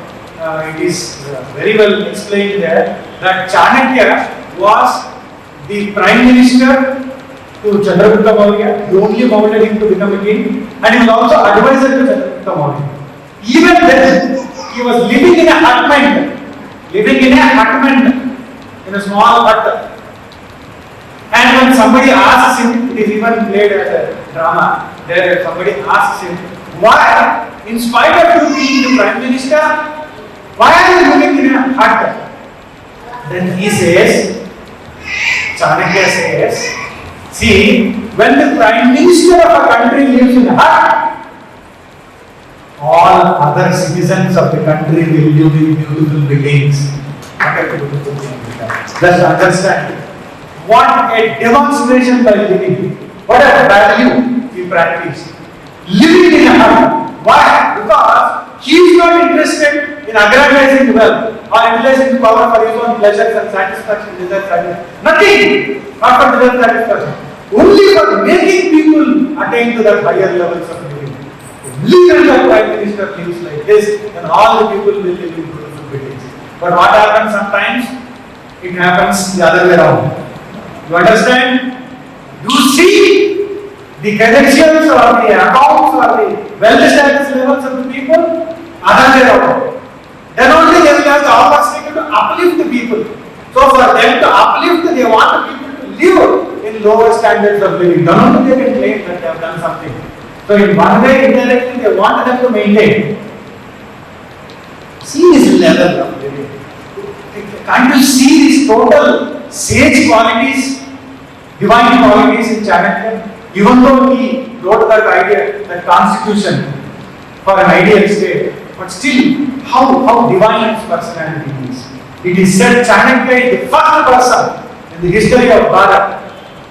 it is very well explained there, that Chanakya was the prime minister to Chandragupta Maurya. He only molded him to become a king, and he was also advisor to Chandragupta Maurya. Even then, he was living in a hutment, in a small hut. And when somebody asks him, it is even played as a drama, there somebody asks him, why, in spite of you being the Prime Minister, why are you living in a hut? Then he says, Chanakya says, see, when the Prime Minister of a country lives in a hut, all other citizens of the country will live in beautiful buildings. Just understand what a demonstration by living, what a value we practice. Living in a hut. Why? Because he is not interested in aggrandizing wealth or utilizing power for his own pleasures and satisfaction, desire satisfaction. Nothing. Not for desire satisfaction. Only for making people attain to the higher levels of living. When the Prime Minister lives like this, then all the people will live in beautiful buildings. But what happens sometimes? It happens the other way around. You understand? You see the credentials or the accounts or the wealth status levels of the people, other way around. Then only they will have the opportunity to uplift the people. So for them to uplift, they want the people to live in lower standards of living. Then only they can claim that they have done something. So in one way, indirectly, they want them to maintain. See this level of living. Can't you see these total sage qualities, divine qualities in Chanakya? Even though he wrote that idea, that constitution for an ideal state, but still, how divine his personality is. It is said Chanakya is the first person in the history of Bharat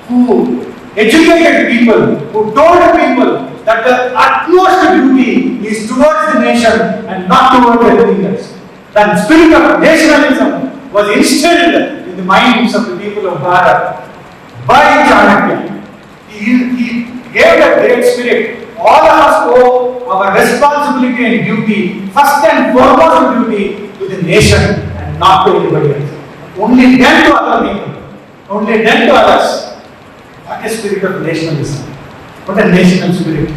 who educated people, who told people that the utmost duty is towards the nation and not towards anything else. That spirit of nationalism was instilled in the minds of the people of Bharat by Chanakya. He gave that great spirit. All of us owe our responsibility and duty, first and foremost duty, to the nation and not to anybody else. Only then to other people, only then to others. What a spirit of nationalism. What a national spirit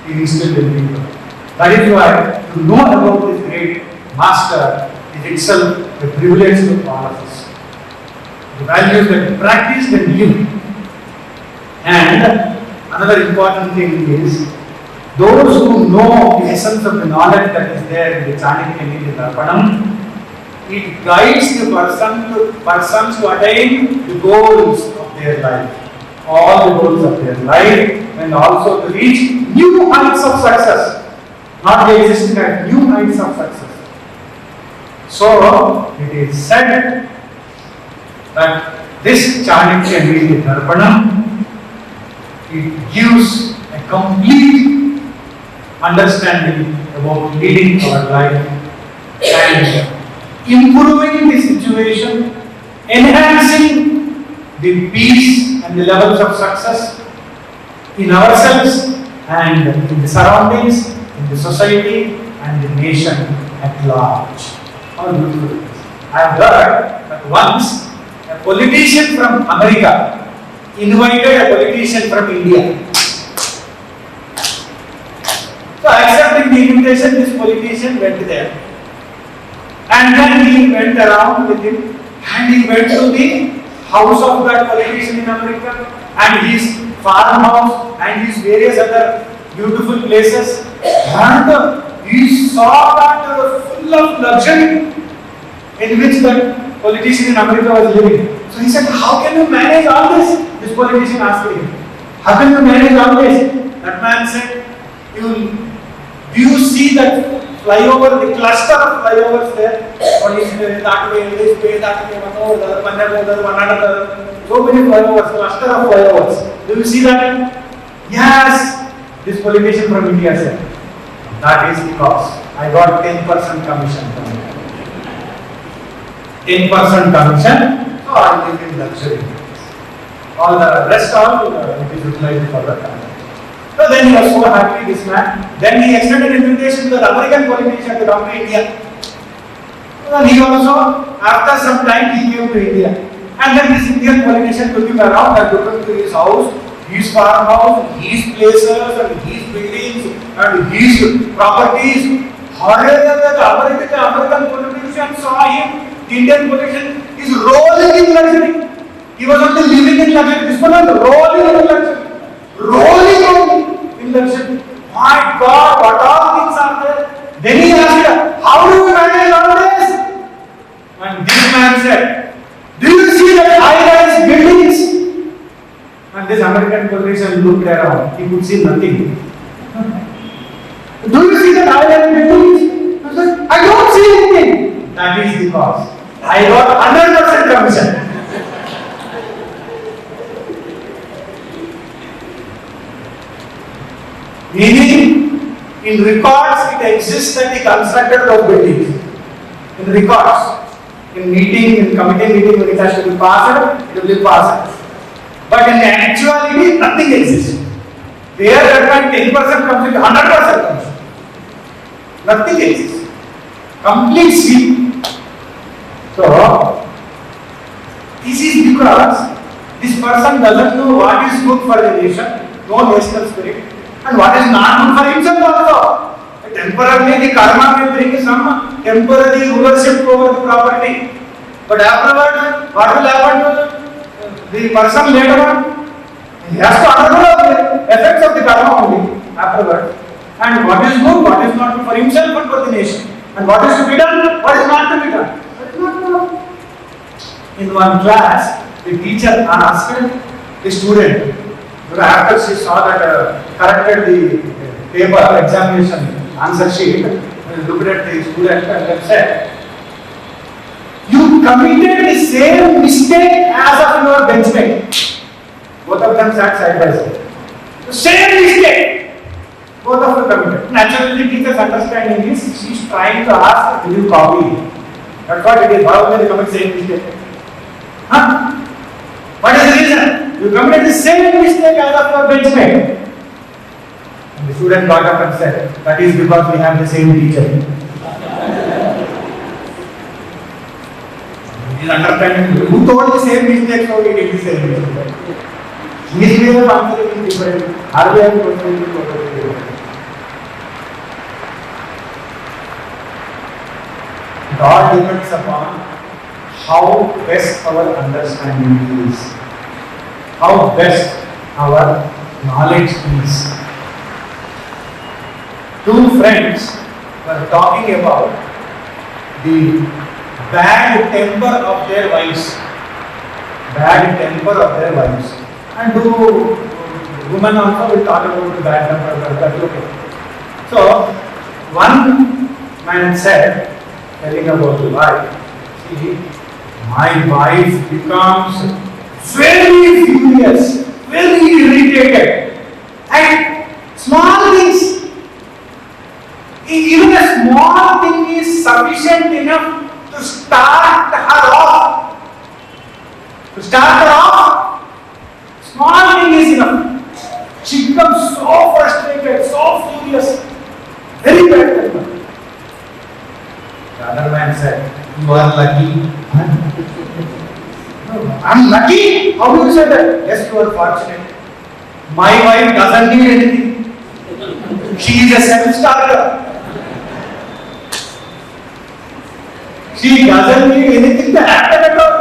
he instilled in people. That is why to know about this great master is itself a privilege to all of us. The values that we practice and live. And another important thing is, those who know the essence of the knowledge that is there in the Chanakya Neeti, it guides the persons to attain the goals of their life. All the goals of their life, and also to reach new heights of success, not the existing heights, new heights of success. So it is said that this Chanakya Neeti, it gives a complete understanding about leading our life and improving the situation, enhancing the peace and the levels of success in ourselves and in the surroundings, in the society and the nation at large. How beautiful it is. I have heard that once a politician from America invited a politician from India. So accepting the invitation, this politician went there. And then he went around with him and he went to the house of that politician in America and his farmhouse and his various other beautiful places. And he saw that full of luxury in which that politician in America was living. So he said, how can you manage all this? This politician asked him, how can you manage all this? That man said, do you see that flyover, the cluster of flyovers there? What is that way, this way, that way, one another. So many flyovers, cluster of flyovers. Do you see that? Yes, this politician from India said. That is because I got 10% commission from it. 10% commission, so I live in luxury. All the rest it is utilized for the country. So then he was so happy, this man. Then he extended an invitation to the American politician to come to India. And he also, after some time, he came to India. And then this Indian politician took him around and took him to his house his farmhouse, his places, and his buildings, and his properties. However, the American politician saw him, the Indian politician is rolling in luxury. He was not living in luxury, this one was rolling in luxury. Rolling in luxury. My God, what all things are there? Then he asked, how do you manage all this? And this man said, do you see that high-rise buildings? And this American politician looked around. He could see nothing. Do you see that high-rise buildings? I said, I don't see anything. That is because I got 100% commission. Meaning, in records it exists that he constructed those buildings. In records. In meeting, in committee meeting, when it has to be passed, it will be passed. But in actuality, nothing exists. There that 10% comes into 100% comes. Nothing exists. Complete sleep. So, this is because this person doesn't know what is good for the nation, no national spirit, and what is not good for himself also. Temporarily the karma may bring some temporary rulership over the property. But afterwards, what will happen to the person later on? He has to undergo the effects of the karma only afterwards. And what is good, what is not good for himself and for the nation. And what is to be done, what is not to be done. That is not done. In one class, the teacher asked the student, after she saw that corrected the paper examination answer sheet, looked at the student and said, you committed the same mistake as of your benchmate. Both of them sat side by side. The same mistake. Both of you committed. Naturally, teacher's understanding is she is trying to ask, will you copy? That's what it is. Why would they commit the same mistake? Huh? What is the reason? You committed the same mistake as of your benchmate. The student got up and said, that is because we have the same teacher. He is understanding. Who told the same mistake, so he did the same mistake. His way of answering is different. Our way of answering is totally different. God depends upon how best our understanding is, how best our knowledge is. Two friends were talking about the bad temper of their wives. Bad temper of their wives. And women also will talk about the bad temper. That's okay. So, one man said, telling about the wife, see, my wife becomes very furious, very irritated, and small things. Even a small thing is sufficient enough to start her off. To start her off, small thing is enough. She becomes so frustrated, so furious, very bad temper. The other man said, you are lucky. I'm lucky? How do you say that? Yes, you are fortunate. My wife doesn't need anything. She is a self-starter. She doesn't need anything to happen at all.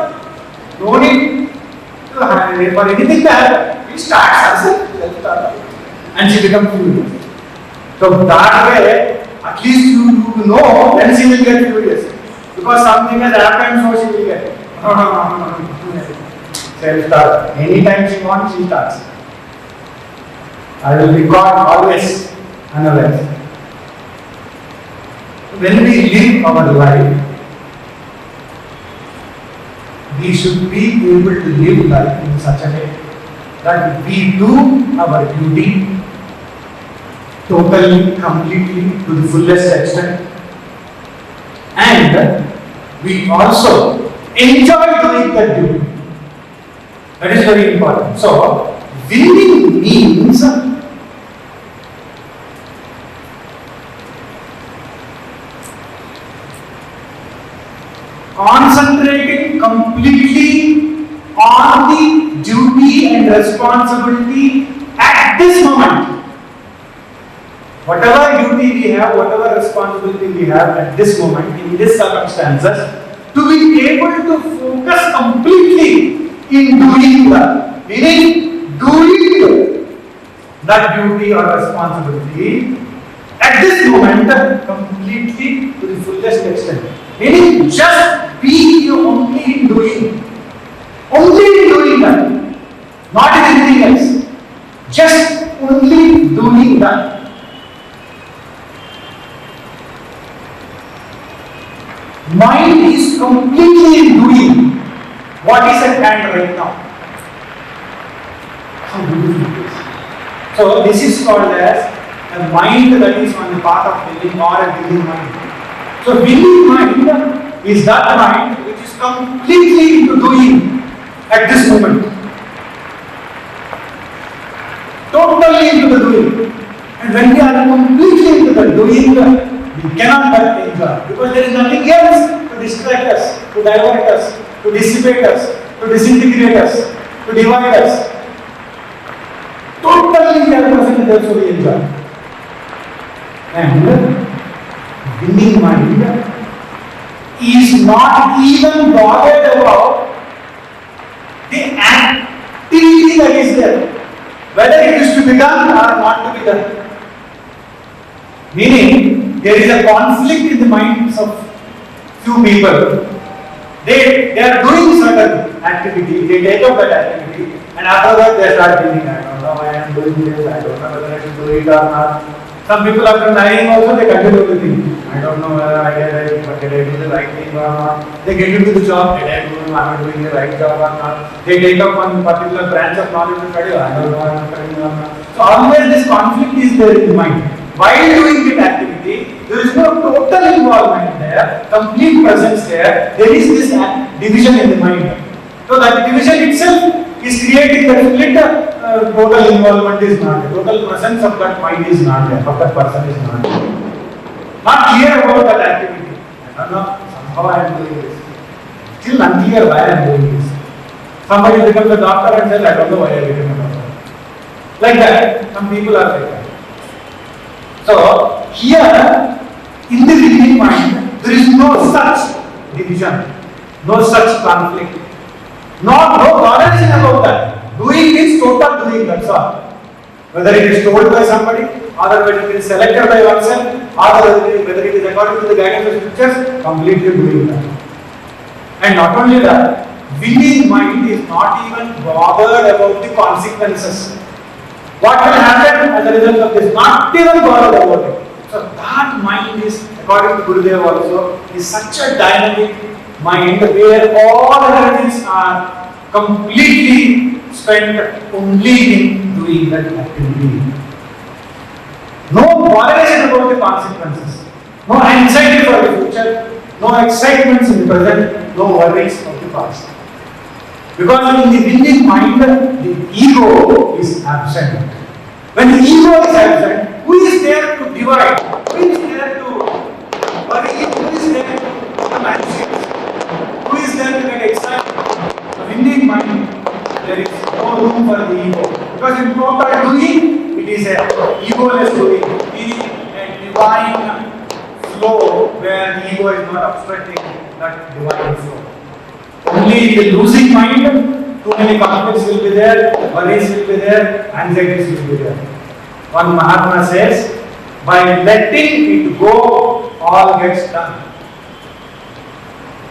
No need for anything to happen. She starts herself. And she becomes furious. So that way, at least you know when she will get furious. Because something has happened, so she will get. Self-starter. Anytime she wants, she starts. I will record always and always. When we live our life, we should be able to live life in such a way that we do our duty totally, completely, to the fullest extent, and we also enjoy doing that duty. That is very important. So, winning means concentrating completely on the duty and and responsibility at this moment. Whatever duty we have, whatever responsibility we have at this moment, in these circumstances, to be able to focus completely in doing that, meaning doing that duty or responsibility at this moment completely to the fullest extent. Meaning just be only in doing that, not in anything else. Just only doing that. Mind is completely in doing what is at hand right now. How beautiful it is. So this is called as a mind that is on the path of willing or a willing mind. So willing mind is that mind which is completely into doing at this moment. Totally into the doing. And when we are completely into the doing, we cannot but enjoy, because there is nothing else to distract us, to divert us, to dissipate us, to disintegrate us, to divide us. Totally we are present, that's what we enjoy. And winning mind is not even bothered about the activity that is there, whether it is to be done or not to be done. Meaning, there is a conflict in the minds of few people. They are doing certain activity, they take up that activity, and after that they start thinking, I don't know why I am doing this, I don't know whether I should do it or not. Some people after dying also they continue to think, I don't know whether I did I do the right thing or not. They get into the job, did I do, am I doing the right job or not. They take up one particular branch of knowledge and study, I don't know I am studying or not. So always this conflict is there in the mind. While doing that activity, there is no total involvement there, complete presence there. There is this division in the mind. So that division itself is creating that split. Total involvement is not there. Total presence of that mind is not there. Of that person is not there. Not clear about that activity. I don't know. Somehow I am doing this. Still unclear why I am doing this. Somebody becomes a doctor and says, I don't know why I became a doctor. Like that. Some people are like that. So, here, in the living mind, there is no such division, no such conflict, no correlation about that. Doing is total doing, that's all. Whether it is told by somebody, or whether it is selected by oneself, or whether it is according to the guidance of scriptures, completely doing that. And not only that, willing mind is not even bothered about the consequences. What will happen as a result of this? Not even bothered about it. So that mind is, according to Gurudev also, is such a dynamic mind where all energies are completely spent only in doing that activity. No correlation about the consequences. No anxiety for the future. No excitements in the present. No worries of the past. Because in the willing mind, the ego is absent. When the ego is absent, who is there to divide? Who is there to worry? Who is there to become anxious? Who is there to get excited? The willing mind, there is no room for the ego. Because in total doing, it is a egoless doing, meaning a divine flow where the ego is not obstructing that divine flow. Only in the losing mind, too many conflicts will be there, worries will be there, anxieties will be there. One Mahatma says, by letting it go, all gets done.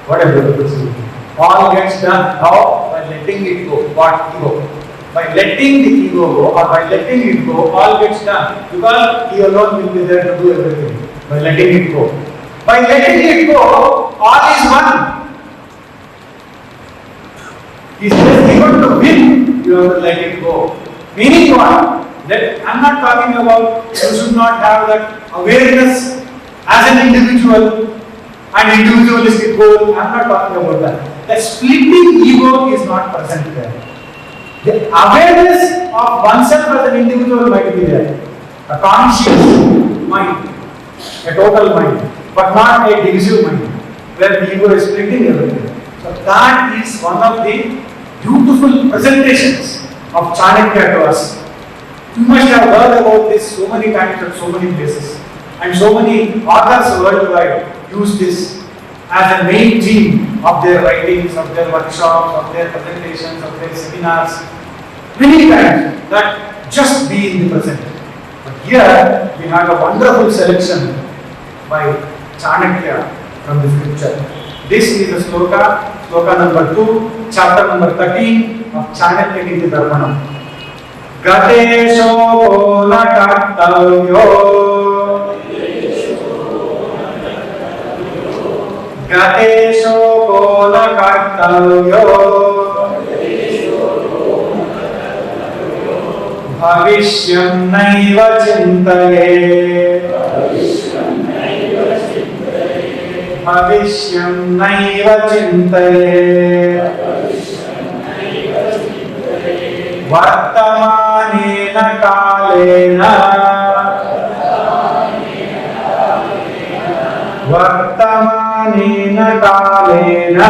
What a beautiful statement. All gets done. How? By letting it go. What? Ego. By letting the ego go, or by letting it go, all gets done. Because he alone will be there to do everything. By letting it go. By letting it go, all is one. He says, even to win, you have to let it go. Meaning what? That I am not talking about you should not have that awareness as an individual and individualistic goal. I am not talking about that. The splitting ego is not present there. The awareness of oneself as an individual might be there. A conscious mind, a total mind, but not a divisive mind, where the ego is splitting everything. So that is one of the beautiful presentations of Chanakya to us. You must have heard about this so many times at so many places. And so many authors worldwide use this as a main theme of their writings, of their workshops, of their presentations, of their seminars. Many times that just be in the present. But here we have a wonderful selection by Chanakya from the scripture. This is the sloka number 2, chapter number 13 of Chanakya Neeti Darpanam. Gatesho na kartavyo Gatesho na kartavyo Bhavishyam naiva chintaye Bhavishyam naiva chintaye Vartamanena kalena Vartamanena kalena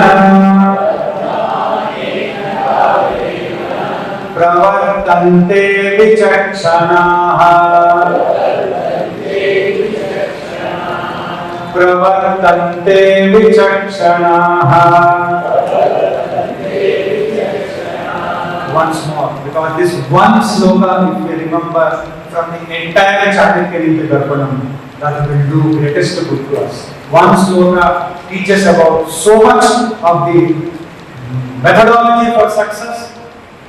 Pravartante vichakshanaha Pravartante vichakshanaha. Once more, because this one sloka, if we remember from the entire Chanakya Neeti Darpanam, that will do greatest good to us. One sloka teaches about so much of the methodology for success,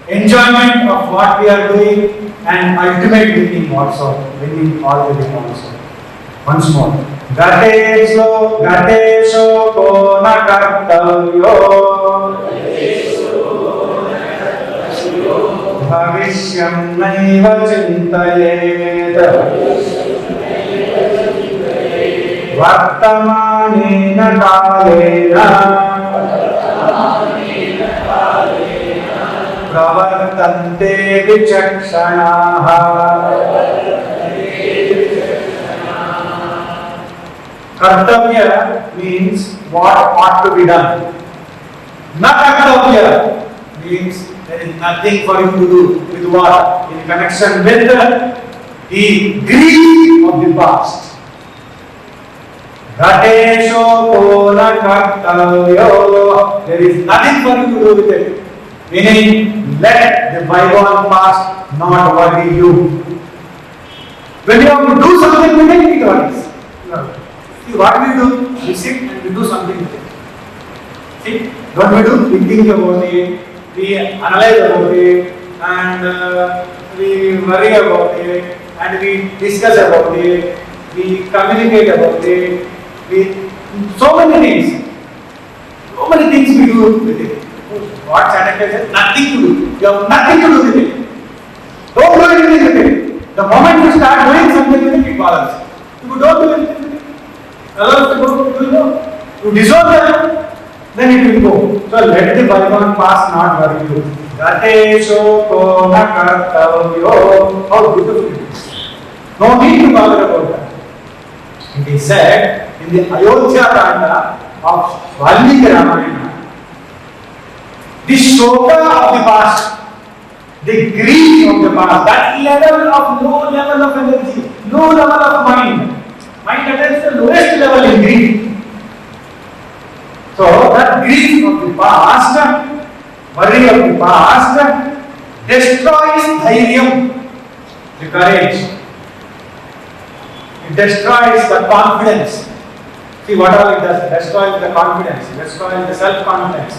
enjoyment of what we are doing, and ultimate winning also, winning all the way also. Once more. Gatesho kona kartavyo Bhavishyam naiva chintayet Vartamanena kalena Pravartante vichakshanaha. Kartavya means what ought to be done. Na kartavya means there is nothing for you to do with what? In connection with the grief of the past. Gatesho kona kartavyo. There is nothing for you to do with it. Meaning, let the bygone past not worry you. When you have to do something with it, it worries. See what we do? We sit and we do something with it. See, what we do? We think about it, we analyze about it, and we worry about it, and we discuss about it, we communicate about it, so many things we do with it. What Chanakya says? Nothing to do. You have nothing to do with it. Don't do anything with it. The moment you start doing something with it, it bothers. If you don't do anything with it, allow it to go, it will go. You dissolve them, then it will go. So let the bygone past not worry you. Gatesho kona kartavyo. How beautiful it is. No need to bother about that. It is said in the Ayodhya Kanda of Valmiki Ramayana, the shoka of the past, the grief of the past, that level of low level of energy, low level of mind attains the lowest level in grief. So that grief of the past, worry of the past, destroys dhairyam, the courage. It destroys the confidence. See what all it does? It destroys the confidence, it destroys the self-confidence,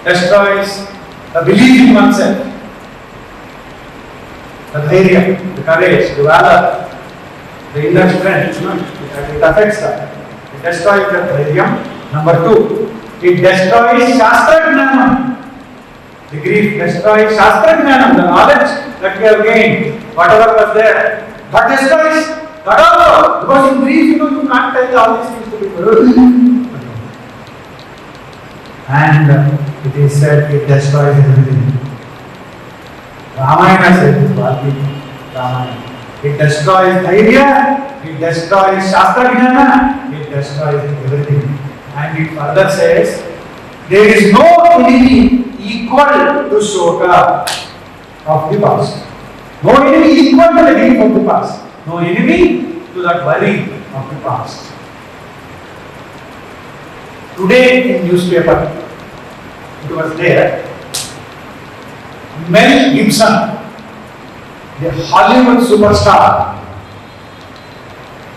destroys the belief in oneself, the dhairya, the courage, the valor, the inner strength. It affects that. It destroys the dhairya. Number 2, it destroys Shastra Jnanam. The grief destroys Shastra Jnanam, the knowledge that we have gained, whatever was there. But destroys that also. Because in grief, you can't tell all these things to people. And it is said it destroys everything. Ramayana says this, Valmiki Ramayana. It destroys dhairya, it destroys Shastra Jnana, it destroys everything. And it further says, there is no enemy equal to shoka. of the past. No enemy equal to the grief of the past. No enemy to that worry of the past. Today in newspaper, it was there, Mel Gibson, the Hollywood superstar.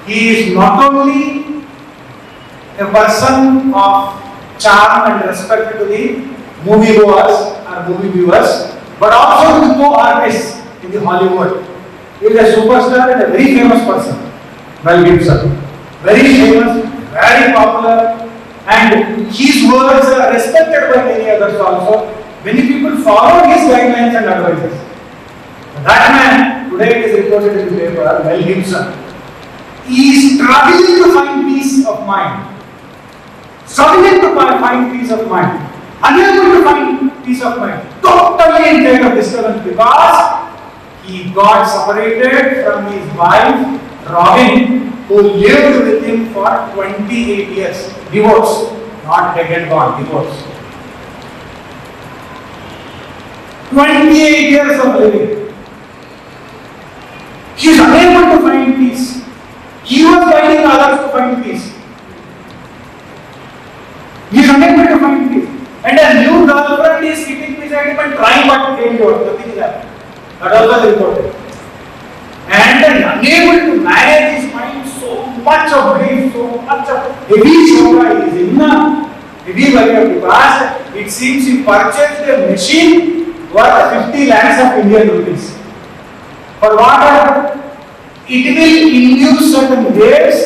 He is not only a person of charm and respect to the movie goers or movie viewers, but also to co-artists in the Hollywood. He is a superstar and a very famous person, Mel Gibson. Very famous, very popular, and his words are respected by many others also. Many people follow his guidelines and advices. That man, today it is reported in the paper, Mel Gibson, he is struggling to find peace of mind. Struggling to find peace of mind. Unable to find peace of mind. Totally in state of disturbance because he got separated from his wife, Robin, who lived with him for 28 years. Divorce. Not taken gone, divorce. 28 years of living. He is unable to find peace. He was guiding others to find peace. He is unable to find peace. And a new girlfriend is sitting beside him and trying but failure. Nothing is happening. That also is reported. And unable to manage his mind, so much of grief, so much of heavy shokha is in heavy worry of the past. It seems he purchased a machine worth 50 lakhs of Indian rupees. For what? It will induce certain waves.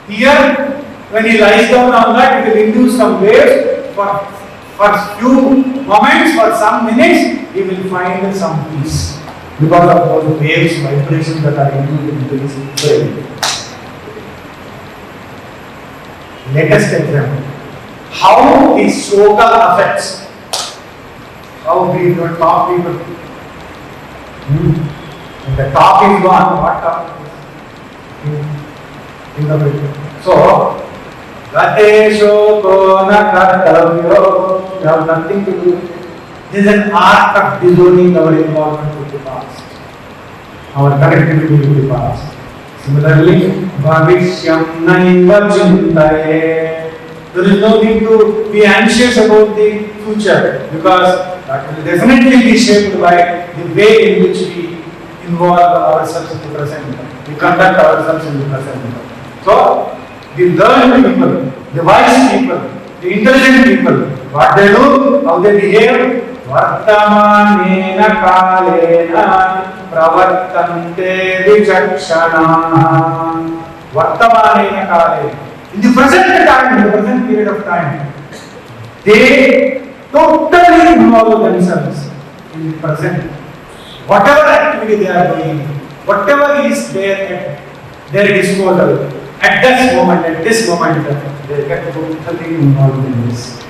Here, when he lies down on that, it will induce some waves. For few moments, for some minutes, he will find some peace. Because of those waves, vibrations that are induced into his brain. Latest example. How his shokha affects. How we don't talk people. If the top is gone, what top is? In the middle. So, Gate shoko na kartavyo, you have nothing to do. This is an art of disowning our involvement with the past, our connectivity with the past. Similarly, Bhavishyam naiva chintaye. There is no need to be anxious about the future because that will definitely be shaped by the way in which we involve ourselves in the present, we conduct ourselves in the present. So, the learned people, the wise people, the intelligent people, what they do, how they behave, Vartamanena kalena pravartante vichakshana. Vartamanena kalena. In the present time, in the present period of time, they totally involve themselves in the present. Whatever activity they are doing, whatever is there at their disposal, at this moment, they get totally involved in this.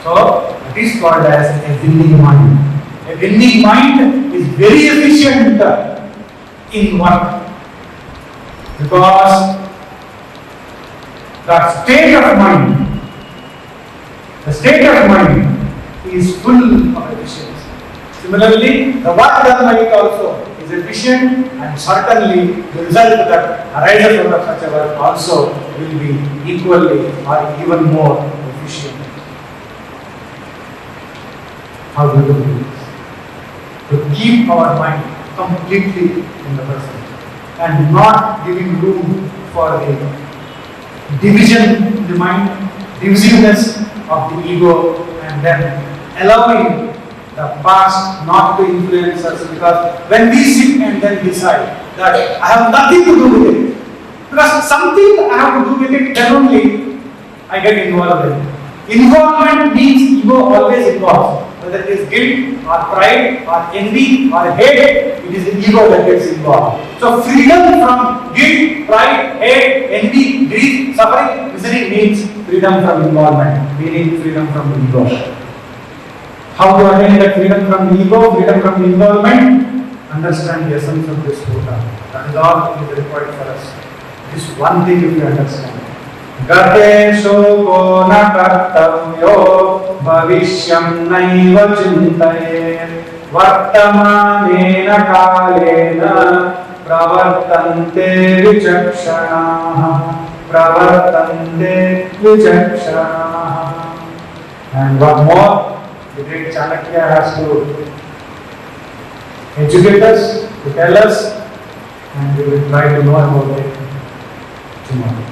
So, it is called as a winning mind. A winning mind is very efficient in work because the state of mind is full of efficiency. Similarly, the work done by it also is efficient, and certainly the result that arises out of such a work also will be equally or even more efficient. How do we do this? To keep our mind completely in the present and not giving room for a division in the mind, divisiveness of the ego, and then allowing the past not to influence us, because when we sit and then decide that I have nothing to do with it, because something I have to do with it, then only I get involved in it. Involvement means ego always involves. Whether it is guilt or pride or envy or hate, it is the ego that gets involved. So freedom from guilt, pride, hate, envy, grief, suffering, misery means freedom from involvement, meaning freedom from the ego. How to attain that freedom from the ego, freedom from the involvement? Understand the essence of this Buddha. That is all that is required for us. This one thing if you understand. गतेषु को न कर्तव्यो भविष्यं नैव चिन्तयेत् वर्तमानेन कालेन प्रवर्तन्ते विचक्षणाः प्रवर्तन्ते विचक्षणाः. And one more, the great Chanakya has to educate us, to tell us, and we will try to know about it tomorrow.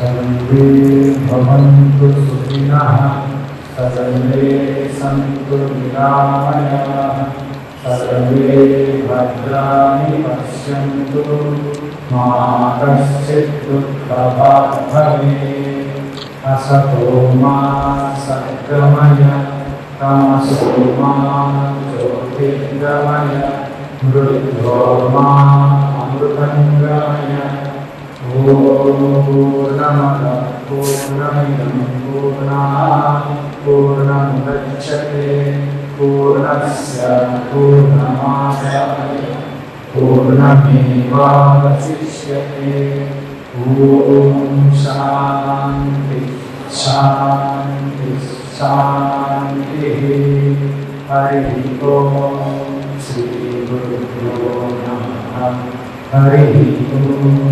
सर्वे भवन्तु सुखिनः सर्वे सन्तु निरामयाः सर्वे भद्राणि पश्यन्तु मा कश्चित् दुःखभाग् भवेत् असतो मा सद्गमय तमसो मा ज्योतिर्गमय मृत्यो मा अमृतङ्गमय. पूर्णमदः पूर्णमिदं पूर्णात् पूर्णमुदच्यते पूर्णस्य पूर्णमादाय पूर्णमेवावशिष्यते. ॐ शान्ति शान्ति शान्तिः. हरिः ॐ श्रीगुरुभ्यो नमः. हरिः ॐ.